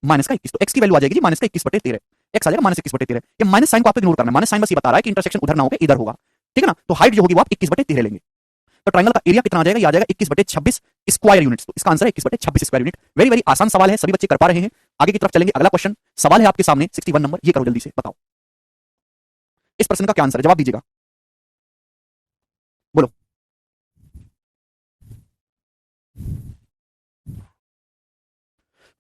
माइनस का 21। तो x की वैल्यू आ जाएगी जी -21/13। x आ जाएगा -21/13। ये माइनस साइन को आपको इग्नोर करना है, माइनस साइन बस ये बता रहा है कि इंटरसेक्शन उधर ना होकर इधर होगा, ठीक है ना। तो हाइट जो होगी वो आप 21/13 लेंगे। तो ट्रायंगल का एरिया कितना आ जाएगा? ये आ जाएगा 21/26 स्क्वायर यूनिट्स। तो इसका आंसर है 21/26 स्क्वायर यूनिट। वेरी वेरी आसान सवाल है, सभी बच्चे कर पा रहे हैं। आगे की तरफ चलेंगे, अगला क्वेश्चन सवाल है आपके सामने 61 नंबर, ये करो जल्दी से, बताओ इस प्रश्न का क्या आंसर है, जवाब दीजिएगा, बोलो।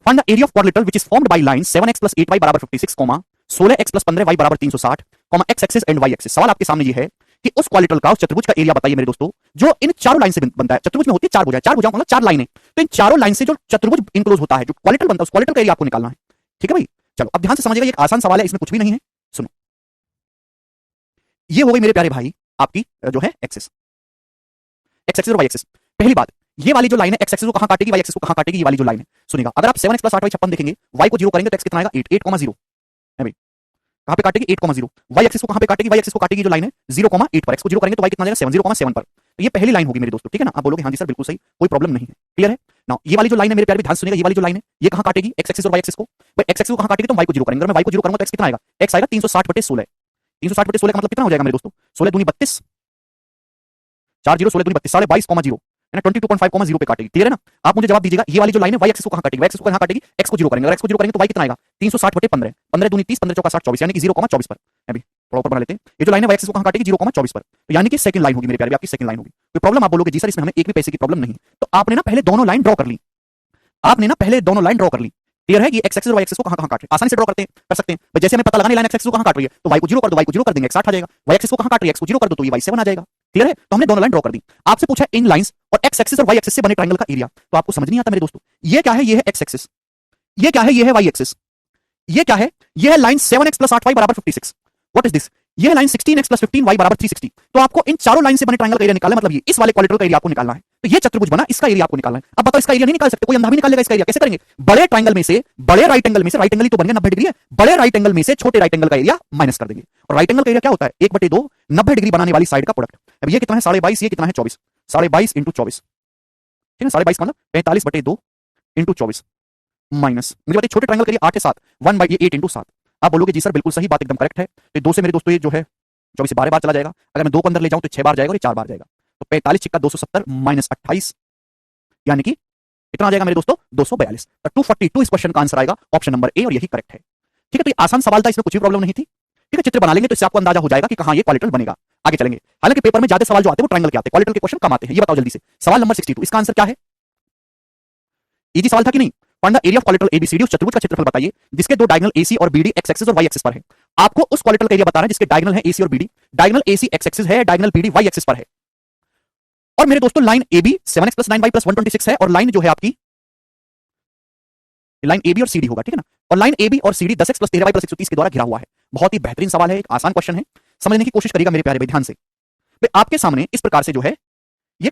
Find the area of quadrilateral which is formed by lines 7x + 8y = 56, 16x + 15y = 360, x axis and y axis. सवाल आपके सामने ये है कि उस क्वालिटरल का, उस चतुर्भुज का एरिया बताइए मेरे दोस्तों, जो इन चारों लाइन से बनता है। चतुर्भुज में होती है चार भुजाएं, चार भुजाओं मतलब चार लाइनें, तो इन चारों लाइन से जो चतुर्भुज इनक्लोज होता है, जो क्वालिटरल बनता है, उस क्वालिटरल का एरिया आपको निकालना है। ठीक है भाई, चलो अब ध्यान से समझिएगा, ये एक आसान सवाल है, इसमें कुछ भी नहीं है। सुनो, ये हो गई मेरे प्यारे भाई आपकी जो है एक्सिस, एक्स एक्सिस और वाई एक्सिस। पहली बात, ये वाली जो लाइन है एक्स एक्सिस को कहां काटेगी, वाई एक्सिस को कहां काटेगी, ये वाली जो लाइन है सुनिएगा, अगर आप 7x + 8y 56 देखेंगे, y को 0 करेंगे तो x कितना आएगा 8, 8,0 है भाई। कहां पे काटेगी 8,0, वाई एक्सिस को कहां पे काटेगी, वाई एक्सिस को काटेगी जो लाइन है 0,8 पर, x को 0 करेंगे तो y कितना आ जाएगा 7, 0,7 पर। तो ये पहली लाइन होगी मेरे दोस्तों, ठीक है ना। आप बोलोगे हां जी सर बिल्कुल सही, कोई प्रॉब्लम नहीं है, क्लियर है ना। ये वाली जो लाइन है मेरे प्यारे भी ध्यान सुनिएगा, ये वाली जो लाइन है ये कहां काटेगी एक्स एक्सिस और वाई एक्सिस को। भाई एक्स एक्सिस को कहां काटेगी तो y को 0 करेंगे, अगर मैं y को 0 करूंगा तो x कितना आएगा, x आएगा 360/16, 360/16 का मतलब कितना हो जाएगा मेरे दोस्तों, 16 दूनी 32, 4 0 16 दूनी 32, 22.0 है ना, 22.5,0 पे काटेगी, क्लियर है ना। आप मुझे जवाब दीजिएगा, ये वाली जो लाइन है वाई एक्सिस को कहां काटेगी, वाई एक्सिस को कहां काटेगी, x को 0 करेंगे, अगर x को 0 करेंगे तो y कितना आएगा 360/15, 15 दूनी 30, 15 चौका 60, 24 यानी कि 0,24 पर। अभी थोड़ा ऊपर बना लेते हैं, ये जो लाइन है वाई एक्सिस को कहां काटेगी 0,24 पर, तो यानी कि सेकंड लाइन होगी मेरे प्यारे भी, आपकी सेकंड लाइन होगी। कोई प्रॉब्लम, आप बोलोगे जी सर इसमें हमें एक भी पैसे की प्रॉब्लम नहीं, तो आपने ना पहले दोनों लाइन ड्रॉ कर ली, आपने ना पहले दोनों लाइन ड्रॉ कर ली, क्लियर है। ये एक्स एक्सिस और वाई एक्सिस को कहां कहां काट रहे हैं, आसानी से ड्रॉ करते हैं, कर सकते हैं भाई। जैसे हमें पता लगाना लाइन एक्स एक्सिस को कहां काट रही है, तो वाई को 0 कर दो, वाई को 0 कर देंगे, x 8 आ जाएगा। वाई एक्सिस को कहां काट रही है, x को 0 कर दो तो ये y 7 आ जाएगा, क्लियर है। तो हमने दोनों लाइन ड्रॉ कर दी। आपसे पूछा इन लाइंस और एक्स एक्सिस और वाई एक्सिस से बने ट्रायंगल का एरिया, तो आपको समझ नहीं आता मेरे दोस्तों, ये क्या है, ये है एक्स एक्सिस, ये क्या है, ये है वाई एक्सिस, ये क्या है, ये है line 7x + 8y = 56। What is this, ये है लाइन 16x + 15y = 360। तो आपको इन चारों लाइन से बने ट्रायंगल का एरिया निकालना है, मतलब ये इस वाले क्वाड्रेंट का एरिया आपको निकालना है। तो ये चतुर्भुज बना, इसका एरिया आपको निकालना है। अब बताओ इसका एरिया नहीं निकाल सकते, कोई अंधा भी निकाल लेगा इसका एरिया, कैसे करेंगे, बड़े ट्रायंगल में से, बड़े राइट एंगल में से, राइट एंगल ही तो बन गया 90 डिग्री है, बड़े राइट एंगल में से छोटे राइट एंगल का एरिया माइनस कर देंगे। और राइट एंगल का एरिया क्या होता है 1/2 90 डिग्री बनाने वाली साइड का प्रोडक्ट। अब ये कितना है 22.5, ये कितना है 24, 22.5 × 24, ठीक है 22.5 का मतलब 45/2 × 24 माइनस, मुझे बताइए छोटे ट्रायंगल के लिए 8 है 7, 1/8 × 7। आप बोलोगे जी सर बिल्कुल सही बात, एकदम करेक्ट है। तो 2 से मेरे दोस्तों ये जो है 24 से 12 बार चला जाएगा, अगर मैं 2 को अंदर ले जाऊं तो 6 बार जाएगा और ये 4 बार जाएगा, तो 45 × 270 - 28 यानी कि कितना आ जाएगा मेरे दोस्तों 242। तो 242 इस क्वेश्चन का आंसर आएगा ऑप्शन नंबर ए, और यही करेक्ट है। ठीक है, तो ये आसान सवाल था, इसमें कुछ भी प्रॉब्लम नहीं थी। ठीक है, चित्र बना लेंगे तो इससे आपको अंदाजा हो जाएगा कि कहां ये क्वाड्रेंटल बनेगा। आगे चलेंगे, हालांकि पेपर में ज्यादा सवाल जो आते हैं वो ट्रायंगल के आते हैं, क्वाड्रेंटल के क्वेश्चन कम आते हैं। ये बताओ जल्दी से, सवाल नंबर 62 इसका आंसर क्या है, इजी सवाल था कि नहीं। Find the area of quadrilateral ABCD, उस चतुर्भुज का क्षेत्रफल बताइए जिसके दो डायगोनल एसी और बीडी एक्स एक्सिस और वाई एक्सिस पर है। आपको उस क्वाड्रेंटल का एरिया बताना है जिसके डायगोनल है एसी और BD, diagonal AC x axis है, डायगोनल बीडी वाई एक्सिस पर है। और मेरे दोस्तों लाइन AB 7x + 9y + 126 है, और लाइन जो है आपकी लाइन AB और CD होगा, ठीक है ना। और लाइन AB और CD 10x + 13y + 130 के द्वारा घिरा हुआ है। बहुत ही बेहतरीन सवाल है, एक आसान क्वेश्चन है, समझने की कोशिश करिएगा मेरे प्यारे भाई ध्यान से। आपके सामने इस प्रकार से जो है ये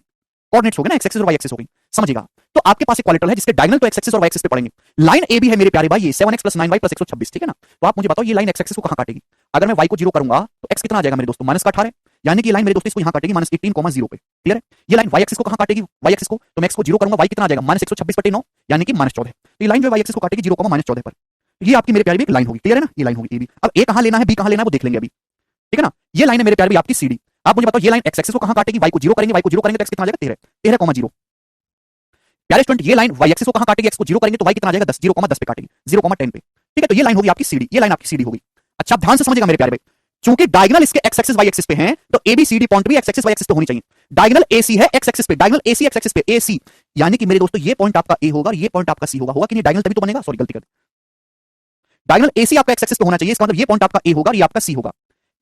कोऑर्डिनेट्स हो गए ना, एक्स एक्सिस और वाई एक्सिस हो गई, समझिएगा। तो आपके पास एक क्वाड्रेंटल है जिसके डायगोनल तो एक्स एक्सिस और वाई एक्सिस पे पड़ेंगे। लाइन AB है मेरे प्यारे भाई, ये 7x + 9y + 126, ठीक है ना। तो आप मुझे बताओ ये लाइन एक्स एक्सिस को कहां काटेगी, अगर मैं y को 0 करूंगा तो x कितना आ जाएगा मेरे दोस्तों -18, यानी कि लाइन मेरे दोस्तों इसको यहां काटेगी -18,0 पे, क्लियर है। ये लाइन y एक्सिस को कहां काटेगी, y एक्सिस को, तो मैं x को 0 करूंगा, y कितना आ जाएगा -126/9 यानी कि -14। तो ये लाइन जो y एक्सिस को काटेगी 0, -14 पर, ये आपकी मेरे प्यारे भी एक लाइन होगी, क्लियर है ना। ये लाइन होगी AB। अब A कहां लेना है, B कहां लेना है वो देख लेंगे अभी, ठीक है ना। ये लाइन है मेरे प्यारे भी आपकी CD। आप मुझे बताओ ये लाइन एक्स एक्सिस को कहां काटेगी, y को 0 करेंगे, y को 0 करेंगे तो x कितना आ जाएगा 13, 13,0। प्यारे स्टूडेंट ये लाइन y एक्सिस को कहां काटेगी, x को 0 करेंगे तो y कितना आ जाएगा 10, 0,10 पे काटेगी, 0,10 पे, ठीक है। तो ये लाइन होगी आपकी CD, ये लाइन आपकी CD होगी। अच्छा ध्यान से समझिएगा मेरे प्यारे भाई, चूंकि डायगोनल इसके x एक्सिस y एक्सिस पे हैं तो ABCD पॉइंट भी x एक्सिस y एक्सिस पे होनी चाहिए। डायगोनल AC है x एक्सिस पे, डायगोनल AC x एक्सिस पे AC, यानी कि मेरे दोस्तों ये पॉइंट आपका A होगा और ये पॉइंट आपका C होगा, होगा कि नहीं, डायगोनल तभी तो बनेगा, सॉरी गलती कर दी, डायगोनल AC आपका x एक्सिस पे होना चाहिए, इसका मतलब ये पॉइंट आपका A होगा और ये आपका C होगा,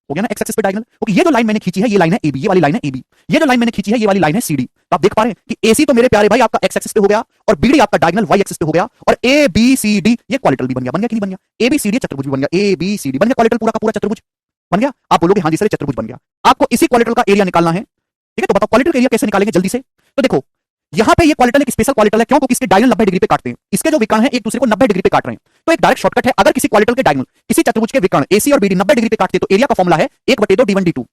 हो गया ना एक्स एक्सिस पे डायगोनल। ओके, ये जो लाइन मैंने खींची है ये लाइन है AB, ये वाली लाइन है AB, ये जो लाइन मैंने खींची है ये वाली लाइन है CD। तो आप देख पा रहे हैं कि AC तो मेरे प्यारे भाई आपका एक्स एक्सिस पे हो गया और BD आपका डायगोनल Y एक्सिस पे हो गया, और ABCD ये क्वाड्रेंटल भी बन गया, बन गया कि नहीं बन गया, ABCD चतुर्भुज भी बन गया, ABCD बन गया, क्वाड्रेंटल पूरा का पूरा चतुर्भुज बन गया। आप बोलोगे हां जी सर चतुर्भुज बन गया, आपको इसी क्वाड्रेंटल का एरिया निकालना है, ठीक है। तो बताओ क्वाड्रेंटल का एरिया कैसे निकालेंगे जल्दी से। तो देखो यहां पे ये क्वाड्रेंटल एक स्पेशल क्वाड्रेंटल है, क्यों, क्योंकि इसके डायगोनल 90 डिग्री पे काटते हैं, इसके जो विकर्ण हैं एक दूसरे को 90 डिग्री पे काट रहे हैं। तो एक डायरेक्ट शॉर्टकट है, अगर किसी क्वाड्रेंटल के डायगोनल किसी चतुर्भुज के विकर्ण AC और BD 90 डिग्री पे काटते तो एरिया का फॉर्मूला है 1/2 D1 D2,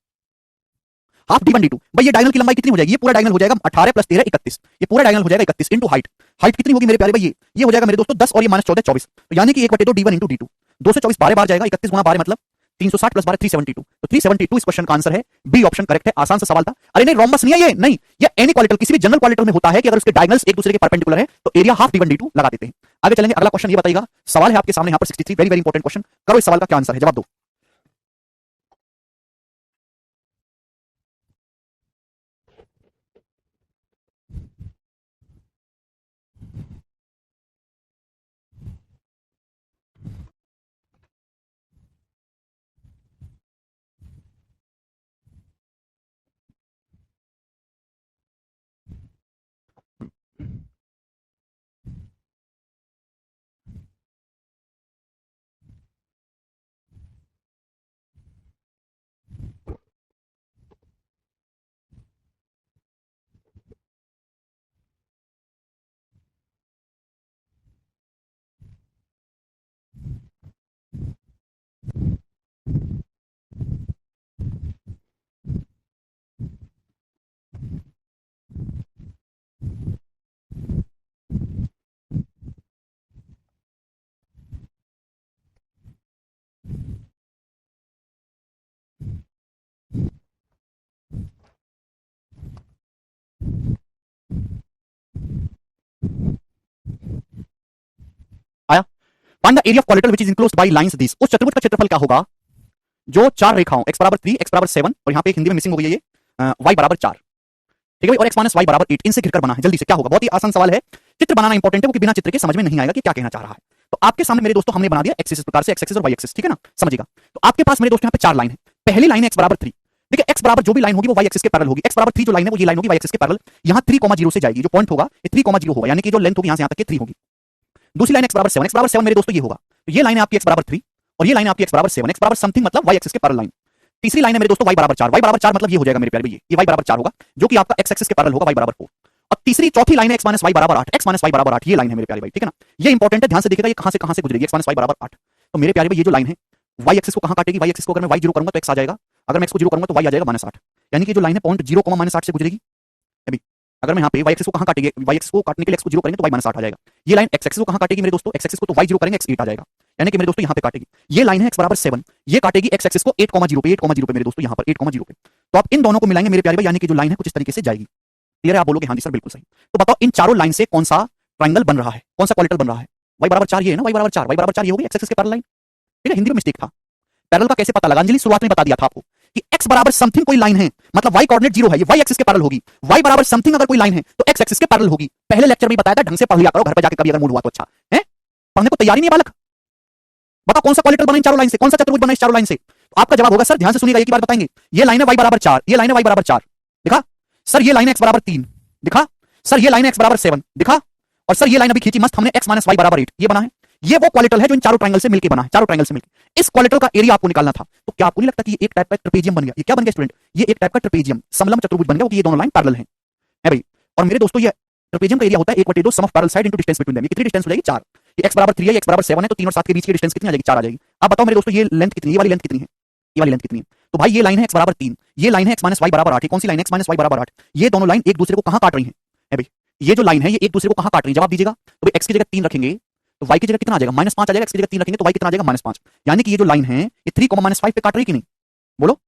half D1 D2। भाई ये डायगोनल की लंबाई कितनी हो जाएगी, ये पूरा डायगोनल हो जाएगा 18 + 13 31, ये पूरा डायगोनल हो जाएगा 31 इंटू हाइट, हाइट कितनी होगी मेरे प्यारे भाई, ये हो जाएगा मेरे दोस्तों 10 और ये -14 24, तो यानी कि 1/2 D1 इंटू D2, 2 से 24 12 बार जाएगा, 31 गुणा 12 मतलब 360 + 12 372, तो 372 इस क्वेश्चन का आंसर है, बी ऑप्शन करेक्ट है। आसान सा सवाल था। अरे नहीं रोम्बस नहीं है ये, नहीं ये एनी क्वाड्रेंटल, किसी भी जनरल क्वाड्रेंटल में होता है कि अगर उसके डायगोनल्स एक दूसरे के परपेंडिकुलर है तो एरिया हाफ D1 D2 लगा देते हैं। आगे चलेंगे, अगला क्वेश्चन ये बताइएगा, सवाल है आपके सामने यहाँ पर 63, वेरी वेरी इंपॉर्टेंट क्वेश्चन, करो इस सवाल का क्या आंसर है, जवाब दो। Find the area of quadrilateral which is enclosed bye lines this. उस चतुर्भुज का क्षेत्रफल क्या होगा जो चार रेखाओं x बराबर 3, x बराबर 7 और यहां पे हिंदी में मिसिंग हो गई है ये y बराबर 4, ठीक है भाई, और x माइनस y बराबर 8 इनसे घिरकर बना है। जल्दी से क्या होगा, बहुत ही आसान सवाल है। चित्र बनाना इंपॉर्टेंट है, क्योंकि बिना चित्र के समझ में नहीं आएगा कि क्या कहना चाह रहा है। तो आपके सामने मेरे दोस्तों हमने बना दिया एक्सिस इस प्रकार से, x एक्सिस और y एक्सिस, ठीक है ना, समझिएगा। तो आपके पास मेरे दोस्तों यहाँ पे चार लाइन है। पहली लाइन है x बराबर 3, देखिए x बराबर जो भी लाइन होगी वो y एक्सिस के पैरेलल होगी। x बराबर 3 जो लाइन है वो ये लाइन होगी y एक्सिस के पैरेलल। यहाँ 3,0 से जाएगी, जो पॉइंट होगा ये 3,0 होगा, यानी कि जो लेंथ होगी यहाँ से यहाँ तक के 3 होगी। दूसरी लाइन x बराबर 7, x बराबर 7 मेरे दोस्तों ये होगा, तो ये लाइन है आपकी x बराबर 3 और ये लाइन है आपकी x बराबर 7, x बराबर समथिंग मतलब y एक्सिस के पैरेलल लाइन। तीसरी लाइन है मेरे दोस्तों y बराबर 4, y बराबर 4 मतलब ये हो जाएगा मेरे प्यारे, ये y बराबर 4 होगा, जो कि आपका x एक्सिस के पैरेलल होगा, y बराबर 4। और तीसरी चौथी लाइन है x माइनस y बराबर 8, x माइनस y बराबर 8 ये लाइन है मेरे प्यारे भाई, ठीक है ना। ये इंपॉर्टेंट है, ध्यान से देखिएगा ये कहां से गुजरेगी, x माइनस y बराबर 8। तो मेरे प्यारे भाई ये जो लाइन है y एक्सिस को कहां काटेगी, y एक्सिस को अगर मैं y 0 करूंगा तो x आ जाएगा, अगर मैं x को 0 करूंगा तो y आ जाएगा -8, यानी कि जो लाइन है पॉइंट 0, -8 से गुजरेगी। अभी अगर मैं यहाँ पे y एक्सिस को कहां काटेंगे, y एक्सिस को काटने के लिए x को 0 करेंगे तो y -8 आ जाएगा। ये लाइन x एक्सिस को कहां काटेगी मेरे दोस्तों, x एक्सिस को तो y 0 करेंगे x 8 आ जाएगा, यानी कि मेरे दोस्तों यहाँ पे काटेगी। ये लाइन है x बराबर 7, ये काटेगी x एक्सिस को 8,0 पे, 8,0 पे मेरे दोस्तों यहाँ पर 8,0 पे। तो आप इन दोनों को मिलाएंगे मेरे प्यारे भाई, यानी कि जो लाइन है कुछ इस तरीके से जाएगी। क्लियर है, आप बोलोगे हाँ जी सर बिल्कुल सही। तो बताओ इन चारों लाइन से कौन सा ट्रायंगल बन रहा है, कौन सा क्वाड्रेटल बन रहा है। y बराबर 4 ये है ना, y बराबर 4, y बराबर 4 ये होगी x एक्सिस के पैरेलल लाइन, ठीक है। हिंदी में मिस्टेक था, पैरेलल का कैसे पता लगा, अंजलि शुरुआत में बता दिया था आपको कि x बराबर समथिंग कोई लाइन है मतलब y कोऑर्डिनेट 0 है, ये y एक्सिस के पैरेलल होगी। y बराबर समथिंग अगर कोई लाइन है तो x एक्सिस के पैरेलल होगी। पहले लेक्चर में बताया था, ढंग से पढ़ लिया करो घर पे जाके, कभी अगर मूड हुआ तो। अच्छा है, पढ़ने को तैयारी नहीं है बालक। बताओ कौन सा क्वाड्रेटल बना इन चारों लाइन से, कौन सा चतुर्भुज बना इस चारों लाइन से। तो आपका जवाब होगा सर, ध्यान से सुनिएगा, एक बार बताएंगे, ये लाइन है y बराबर 4, ये लाइन है y बराबर 4 दिखा सर, ये लाइन है x बराबर 3 दिखा सर, ये लाइन है x बराबर 7 दिखा, और सर ये लाइन अभी खींची मस्त हमने x माइनस y बराबर 8 ये बना है। ये वो क्वाड्रेटल है जो इन चारों ट्रायंगल से मिलकर बना है, चारों ट्रायंगल से मिलकर। इस क्वाड्रेटल का एरिया आपको निकालना था। तो क्या आपको नहीं लगता कि ये एक टाइप का ट्रेपेजियम बन गया, ये क्या बन गया स्टूडेंट, ये एक टाइप का ट्रेपेजियम समलंब चतुर्भुज बन गया, क्योंकि ये दोनों लाइन पैरेलल हैं, है भाई। और मेरे दोस्तों ये ट्रेपेजियम का एरिया होता है 1/2 sum of parallel side into distance between them. ये कितनी डिस्टेंस हो जाएगी 4, ये x बराबर 3 है, x बराबर 7 है, तो 3 और 7 के बीच की डिस्टेंस कितनी आ जाएगी 4 आ जाएगी। अब बताओ मेरे दोस्तों ये लेंथ कितनी, ये वाली लेंथ कितनी है, ये वाली लेंथ कितनी है। तो भाई ये लाइन है x बराबर 3, ये लाइन है x माइनस y बराबर 8, कौन सी लाइन है x माइनस y बराबर 8। ये दोनों लाइन एक दूसरे को कहां काट रही है भाई, ये जो लाइन है ये एक दूसरे को कहां काट रही है, जवाब दीजिएगा। तो x की जगह 3 रखेंगे तो y की जगह कितना आ जाएगा -5 आ जाएगा, x की जगह 3 रखेंगे तो y कितना आ जाएगा -5, यानी कि ये जो लाइन है ये 3, -5 पे काट रही है कि नहीं, बोलो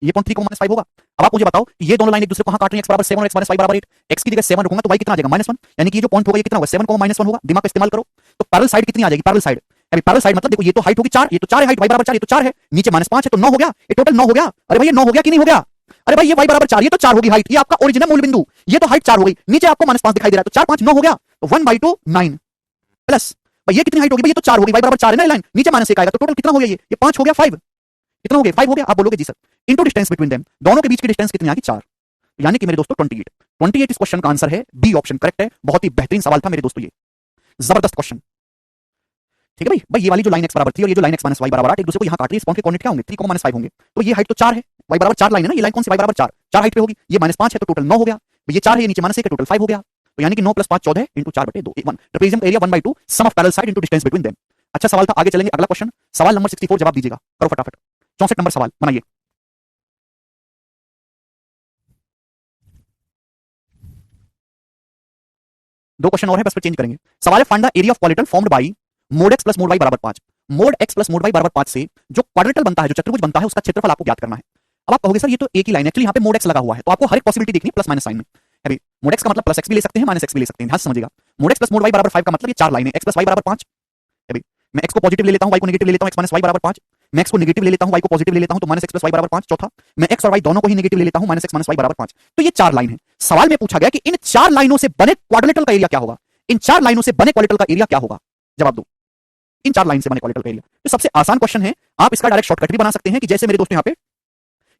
ये कौन 3, -5 होगा। अब आप मुझे बताओ कि ये दोनों लाइन एक दूसरे को कहां काट रही है, x बराबर 7 और x माइनस y बराबर 8, x की जगह 7 रखूंगा तो y कितना आ जाएगा -1, यानी कि ये जो पॉइंट होगा ये कितना होगा 7, -1 होगा। दिमाग का इस्तेमाल करो। तो पैरेलल साइड कितनी आ जाएगी, पैरेलल साइड, अभी पैरेलल साइड मतलब देखो ये तो हाइट होगी 4, ये तो 4 है हाइट, y बराबर 4 ये तो 4 है, नीचे -5 है तो 9 हो गया, ये टोटल 9 हो गया। अरे भाई ये 9 हो गया कि नहीं हो गया, अरे भाई ये y बराबर 4 ये तो 4 होगी हाइट, ये आपका ओरिजिनल मूल बिंदु, ये तो हाइट 4 हो गई, नीचे आपको -5 दिखाई दे रहा है, तो 4 5 9 हो गया, तो 1/2 9 प्लस भाई ये कितनी हाइट होगी भाई, ये तो 4 होगी, y बराबर 4 है ना लाइन, नीचे -1 आएगा, तो टोटल कितना हो गया, ये 5 हो गया, 5 कितना हो गया 5 हो गया। आप बोलोगे जी sir into distance between them, दोनों के बीच की डिस्टेंस कितनी आ गई 4, यानी कि मेरे दोस्तों 28 इस क्वेश्चन का आंसर है, बी ऑप्शन करेक्ट है। बहुत ही बेहतरीन सवाल था मेरे दोस्तों, ये जबरदस्त क्वेश्चन, ठीक है भाई। ये वाली जो लाइन x बराबर 3 और ये जो लाइन x माइनस y बराबर 8 एक दूसरे को यहां काट रही है, इस पॉइंट के कोऑर्डिनेट क्या होंगे 3, -5 होंगे, तो ये हाइट तो 4 है, y बराबर 4 लाइन है ना, ये लाइन कौन सी y बराबर 4 हाइट पे होगी, ये -5 है तो टोटल 9 हो गया, ये 4 है ये नीचे -1 है टोटल 5 हो गया, तो यानी कि 9 + 5 14 into 4/2 1 trapezium area 1/2 sum of parallel side into distance between them. अच्छा सवाल था, आगे चलेंगे, अगला क्वेश्चन सवाल नंबर 64 जवाब दीजिएगा, करो फटाफट 64 नंबर सवाल बनाइए। दो क्वेश्चन और है बस, फिर चेंज करेंगे। सवाल है find the area of quadrilateral formed by mode x plus mode y बराबर 5, mode x plus mode y बराबर 5 से जो क्वाड्रेटल बनता है, जो चतुर्भुज बनता है, उसका क्षेत्रफल आपको ज्ञात करना है। अब आप कहोगे सर ये तो एक ही लाइन है, एक्चुअली यहाँ पे मोड x लगा हुआ है, तो आपको हर एक पॉसिबिलिटी देखनी है प्लस माइनस साइन में। अभी मोड x का मतलब प्लस x भी ले सकते हैं, माइनस x भी ले सकते हैं, ध्यान से समझिएगा। Mode x plus mode y बराबर 5 का मतलब ये चार लाइन है, x प्लस y बराबर 5। अभी मैं x को पॉजिटिव ले लेता हूँ, y को नेगेटिव ले लेता हूँ, x माइनस y बराबर 5, मैं x को नेगेटिव ले लेता हूँ, y को पॉजिटिव ले लेता हूँ, तो -x प्लस y बराबर 5। चौथा, मैं x और y दोनों को ही नेगेटिव ले लेता हूँ, -x माइनस y बराबर 5। तो ये चार लाइन है। सवाल में पूछा गया कि इन चार लाइनों से बने क्वाड्रेटल का एरिया क्या होगा, इन चार लाइनों से बने क्वाड्रेटल का एरिया क्या होगा, जवाब दो। इन चार लाइन से बने क्वाड्रेटल का एरिया, तो सबसे आसान क्वेश्चन है, आप इसका डायरेक्ट शॉर्टकट भी बना सकते हैं कि जैसे मेरे दोस्तों यहाँ पे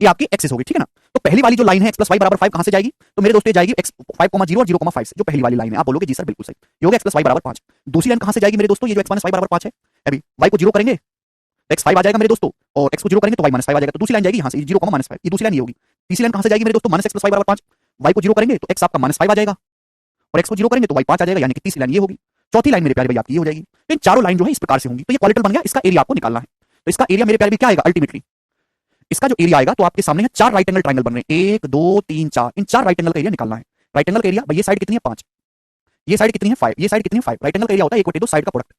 ये आपकी एक्सिस होगी, ठीक है ना। तो पहली वाली जो लाइन है x प्लस y बराबर 5 कहां से जाएगी, तो मेरे दोस्तों ये जाएगी x 5,0 और 0,5 से, जो पहली वाली लाइन है। आप बोलोगे जी सर बिल्कुल सही, ये होगा x प्लस y बराबर 5। दूसरी लाइन कहां से जाएगी मेरे दोस्तों, ये जो x माइनस y बराबर 5 है, अभी y को 0 करेंगे तो x 5 आ जाएगा मेरे दोस्तों, और x को 0 करेंगे तो y माइनस 5 आ जाएगा, तो दूसरी लाइन जाएगी यहां से 0, -5, ये दूसरी लाइन ये होगी। तीसरी लाइन कहां से जाएगी मेरे दोस्तों, -x प्लस y बराबर 5, y को 0 करेंगे तो x आपका -5 आ जाएगा, और x को 0 करेंगे तो y 5 आ जाएगा, यानी कि तीसरी लाइन ये होगी। चौथी लाइन मेरे प्यारे भाई आपकी ये हो जाएगी। तो इन चारों लाइन जो है इस प्रकार से होंगी, तो ये क्वाड्रेटल बन गया, इसका एरिया आपको निकालना है। तो इसका एरिया मेरे प्यारे भाई क्या आएगा, अल्टीमेटली इसका जो एरिया आएगा, तो आपके सामने है चार राइट एंगल ट्रायंगल बन रहे हैं, 1 2 3 4, इन चार राइट एंगल का एरिया निकालना है। राइट एंगल का एरिया भाई, ये साइड कितनी है 5, ये साइड कितनी है 5, ये साइड कितनी है 5। राइट एंगल का एरिया होता है 1/2 साइड का प्रोडक्ट,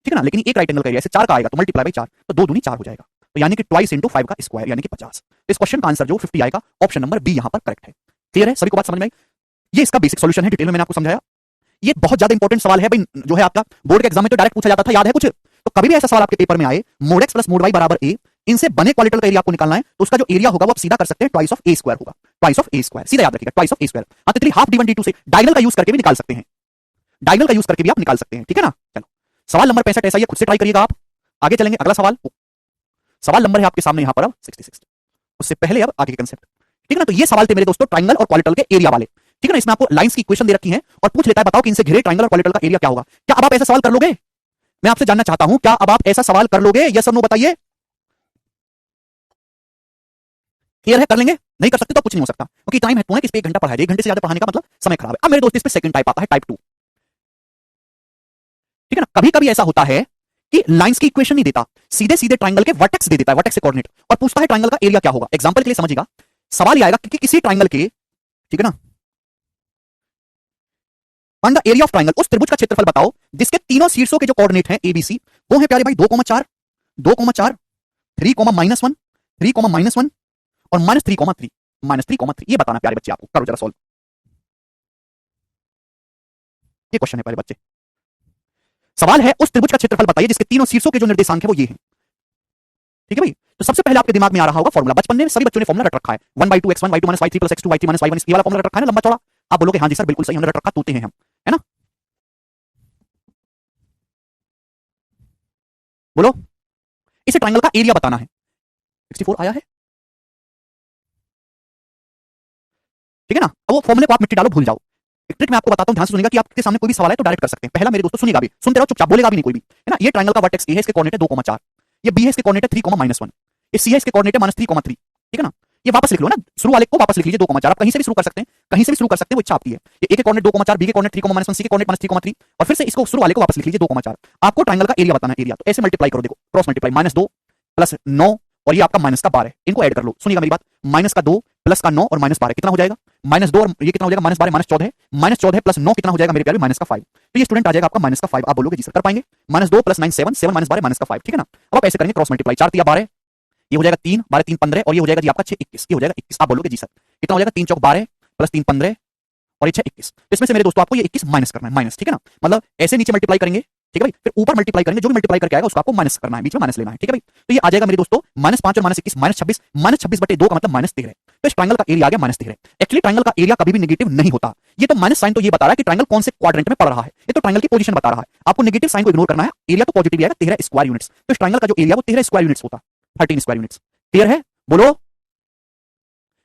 ठीक है ना। लेकिन एक राइट एंगल का एरिया ऐसे 4 का आएगा तो मल्टीप्लाई बाई 4, तो 2 दूनी 4 हो जाएगा, तो यानी कि ट्वाइस इंटू 5 का स्क्वायर, यानी कि 50। इस क्वेश्चन का आंसर जो 50 आएगा, ऑप्शन नंबर बी यहां पर करेक्ट है। क्लियर है, सभी को बात समझ में आई। ये इसका बेसिक सॉल्यूशन है, डिटेल में मैंने आपको समझाया। ये बहुत ज्यादा इंपॉर्टेंट सवाल है भाई, जो है आपका बोर्ड के एग्जाम में तो डायरेक्ट पूछा जाता था, याद है कुछ? तो कभी भी ऐसा सवाल आपके पेपर में आए, mod x plus mod y बराबर ए, इनसे बने क्वाड्रेटर का एरिया आपको निकालना है, तो उसका जो एरिया होगा वो आप सीधा कर सकते हैं ट्वाइस ऑफ ए स्क्वायर होगा, ट्वाइस ऑफ ए स्क्वायर, सीधा याद रखिएगा ट्वाइस ऑफ ए स्क्वायर। हाँ, तो हाफ d1 d2 से डायगोनल का यूज करके भी निकाल सकते हैं, डायगोनल का यूज करके भी आप निकाल सकते हैं, ठीक है ना। चलो सवाल नंबर 65 ऐसा ही है, खुद से ट्राई करिएगा आप। आगे चलेंगे, अगला सवाल, सवाल नंबर है आपके सामने यहां पर अब 66। उससे पहले अब आगे के कंसेप्ट, ठीक है ना। तो ये सवाल थे मेरे दोस्तों ट्रायंगल और क्वाड्रेटर के एरिया वाले, ठीक है ना। इसमें आपको लाइंस की इक्वेशन दे रखी है और पूछ लेता है बताओ कि इनसे घिरे ट्रायंगल और क्वाड्रेटर का एरिया क्या होगा। क्या अब आप ऐसा सवाल कर लोगे? मैं आपसे जानना चाहता हूं, क्या अब आप ऐसा सवाल कर लोगे? यस और नो बताइए। क्लियर है? कर लेंगे? नहीं कर सकते तो कुछ नहीं हो सकता, क्योंकि टाइम है कि इस पे 1 घंटा पढ़ाया जाए, 1 घंटे से ज्यादा पढ़ाने का मतलब समय खराब है। अब मेरे दोस्त इस पे सेकंड टाइप आता है, टाइप 2, ठीक है ना। कभी कभी ऐसा होता है कि लाइंस की इक्वेशन नहीं देता, सीधे सीधे ट्रायंगल के वर्टेक्स दे देता है, वर्टेक्स से कोऑर्डिनेट, और पूछता है ट्रायंगल का एरिया क्या होगा। एग्जांपल के लिए समझिएगा, सवाल ये आएगा कि किसी ट्रायंगल के, ठीक है ना, find the area of triangle, उस त्रिभुज का क्षेत्रफल बताओ जिसके तीनों शीर्षों के जो कोऑर्डिनेट हैं एबीसी वो है प्यारे भाई 2,4, 2,4, 3,-1, 3,-1 और -3,3, -3,3। ये बताना प्यारे बच्चे आपको, करो जरा सॉल्व। ये क्वेश्चन है प्यारे बच्चे, सवाल है उस त्रिभुज का क्षेत्रफल बताइए जिसके तीनों शीर्षों के जो निर्देशांक है वो ये हैं, ठीक है भाई। तो सबसे पहले आपके दिमाग में आ रहा होगा फॉर्मूला, बचपन में सभी बच्चों ने फॉर्मूला रट रखा है, 1/2x1 y2 - y3 + x2 y3 - y1, ये वाला फॉर्मूला रट रखा है ना, लंबा चौड़ा। आप बोलोगे हां जी सर बिल्कुल सही, हमने रट रखा, तोते हैं हम, है ना। बोलो, इसे ट्रायंगल का एरिया बताना है। 64 आया है, ठीक है ना। अब वो फॉर्मूले को आप मिट्टी डालो, भूल जाओ। एक ट्रिक मैं आपको बताता हूं, ध्यान से सुनिएगा कि आपके सामने कोई भी सवाल है तो डायरेक्ट कर सकते हैं। पहला मेरे दोस्तों सुनिएगा भी, सुनते रहो चुपचाप, बोलेगा भी नहीं कोई भी, है ना। ये ट्रायंगल का वर्टेक्स ए है, इसके कोऑर्डिनेट है 2,4, ये बी है, इसके कोऑर्डिनेट है 3,-1, ये सी है, इसके कोऑर्डिनेट है -3,3, ठीक है ना। ये वापस लिख लो ना, शुरू वाले को वापस लिख लीजिए 2,4, आप कहीं से भी शुरू कर सकते हैं, कहीं से भी शुरू कर सकते हैं, वो इच्छा आपकी है। ये ए के कोऑर्डिनेट 2,4, बी के कोऑर्डिनेट 3,-1, सी के कोऑर्डिनेट -3,3, और फिर से इसको शुरू वाले को वापस लिख लीजिए 2,4। आपको ट्रायंगल का एरिया बताना है, एरिया तो ऐसे मल्टीप्लाई करो, देखो क्रॉस मल्टीप्लाई, -2 + 9 और ये आपका -12, इनको ऐड कर लो। सुनिएगा मेरी बात, -2 + 9 और -12 कितना हो जाएगा? -2 और ये कितना हो जाएगा? -12 -14, -14 + 9 कितना हो जाएगा मेरे प्यारे? -5। तो ये स्टूडेंट आ जाएगा आपका -5। आप बोलोगे जी सर कर पाएंगे? -2 + 9 7, 7 -12 -5, ठीक है ना। अब आप ऐसे करेंगे क्रॉस मल्टीप्लाई, 4 × 12, ये हो जाएगा 3, 12 3 15, और ये हो जाएगा जी आपका 6 21, ये हो जाएगा 21। आप बोलोगे जी सर कितना हो जाएगा? 3 × 12 + 3 15 और ये 6 21। तो इसमें से मेरे दोस्तों आपको ये 21 माइनस करना है, माइनस, ठीक है ना। मतलब ऐसे नीचे मल्टीप्लाई करेंगे, ठीक है भाई, फिर ऊपर मल्टीप्लाई करेंगे, जो भी मल्टीप्लाई करके आएगा उसको आपको माइनस करना है, बीच में माइनस लेना है, ठीक है भाई। तो ये आ जाएगा मेरे दोस्तों -5 और -21, -26, -26/2 का मतलब -13। तो इस ट्रायंगल का एरिया आ गया -13। एक्चुअली ट्रायंगल का एरिया कभी भी नेगेटिव नहीं होता, ये तो माइनस साइन तो ये बता रहा है कि ट्रायंगल कौन से क्वाड्रेंट में पड़ रहा है, ये तो ट्रायंगल की पोजीशन बता रहा है। आपको नेगेटिव साइन को इग्नोर करना है, एरिया तो पॉजिटिव आएगा 13 स्क्वायर यूनिट्स। तो इस ट्रायंगल का जो एरिया वो 13 स्क्वायर यूनिट्स होता, 13 स्क्वायर यूनिट्स। क्लियर है? बोलो,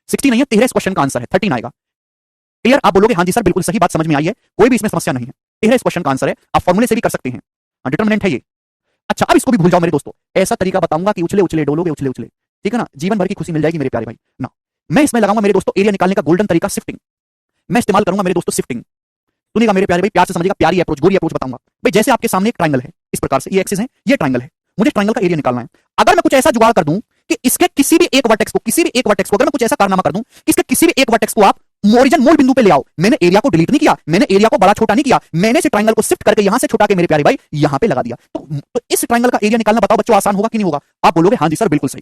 60 नहीं है, 13 इस क्वेश्चन का आंसर है, 13 आएगा। क्लियर? आप बोलोगे हां जी सर बिल्कुल सही बात समझ में आई है, कोई भी इसमें समस्या नहीं है, 13 इस क्वेश्चन का आंसर है, आप फॉर्मूले से भी कर सकते हैं, डिटरमिनेंट है ये। अच्छा अब इसको भी भूल जाओ मेरे दोस्तों, ऐसा तरीका बताऊंगा कि उछले उछले डोलोगे, उछले उछले, ठीक है ना, जीवन भर की खुशी मिल जाएगी मेरे प्यारे भाई ना। मैं इसमें लगाऊंगा मेरे दोस्तों एरिया निकालने का गोल्डन तरीका, शिफ्टिंग। मैं इस्तेमाल करूंगा मेरे दोस्तों शिफ्टिंग। सुनिएगा मेरे प्यारे भाई, प्यार से समझिएगा, प्यारी अप्रोच, गोरी अप्रोच बताऊंगा भाई। जैसे आपके सामने एक ट्रायंगल है, इस प्रकार से ये एक्सिस है, ये ट्रायंगल है, मुझे ट्रायंगल का एरिया निकालना है। अगर मैं कुछ ऐसा जुगाड़ कर दूं कि इसके किसी भी एक वर्टेक्स को, किसी भी एक वर्टेक्स को अगर मैं कुछ ऐसा कारनामा कर दूं कि इसके किसी भी एक वर्टेक्स को आप ओरिजिन मूल बिंदु पे ले आओ, मैंने एरिया को डिलीट नहीं किया, मैंने एरिया को बड़ा छोटा नहीं किया, मैंने इस ट्रायंगल को शिफ्ट करके यहां से छोटा के मेरे प्यारे भाई यहां पे लगा दिया, तो इस ट्रायंगल का एरिया निकालना बताओ बच्चों आसान होगा कि नहीं होगा? आप बोलोगे हां जी सर बिल्कुल सही।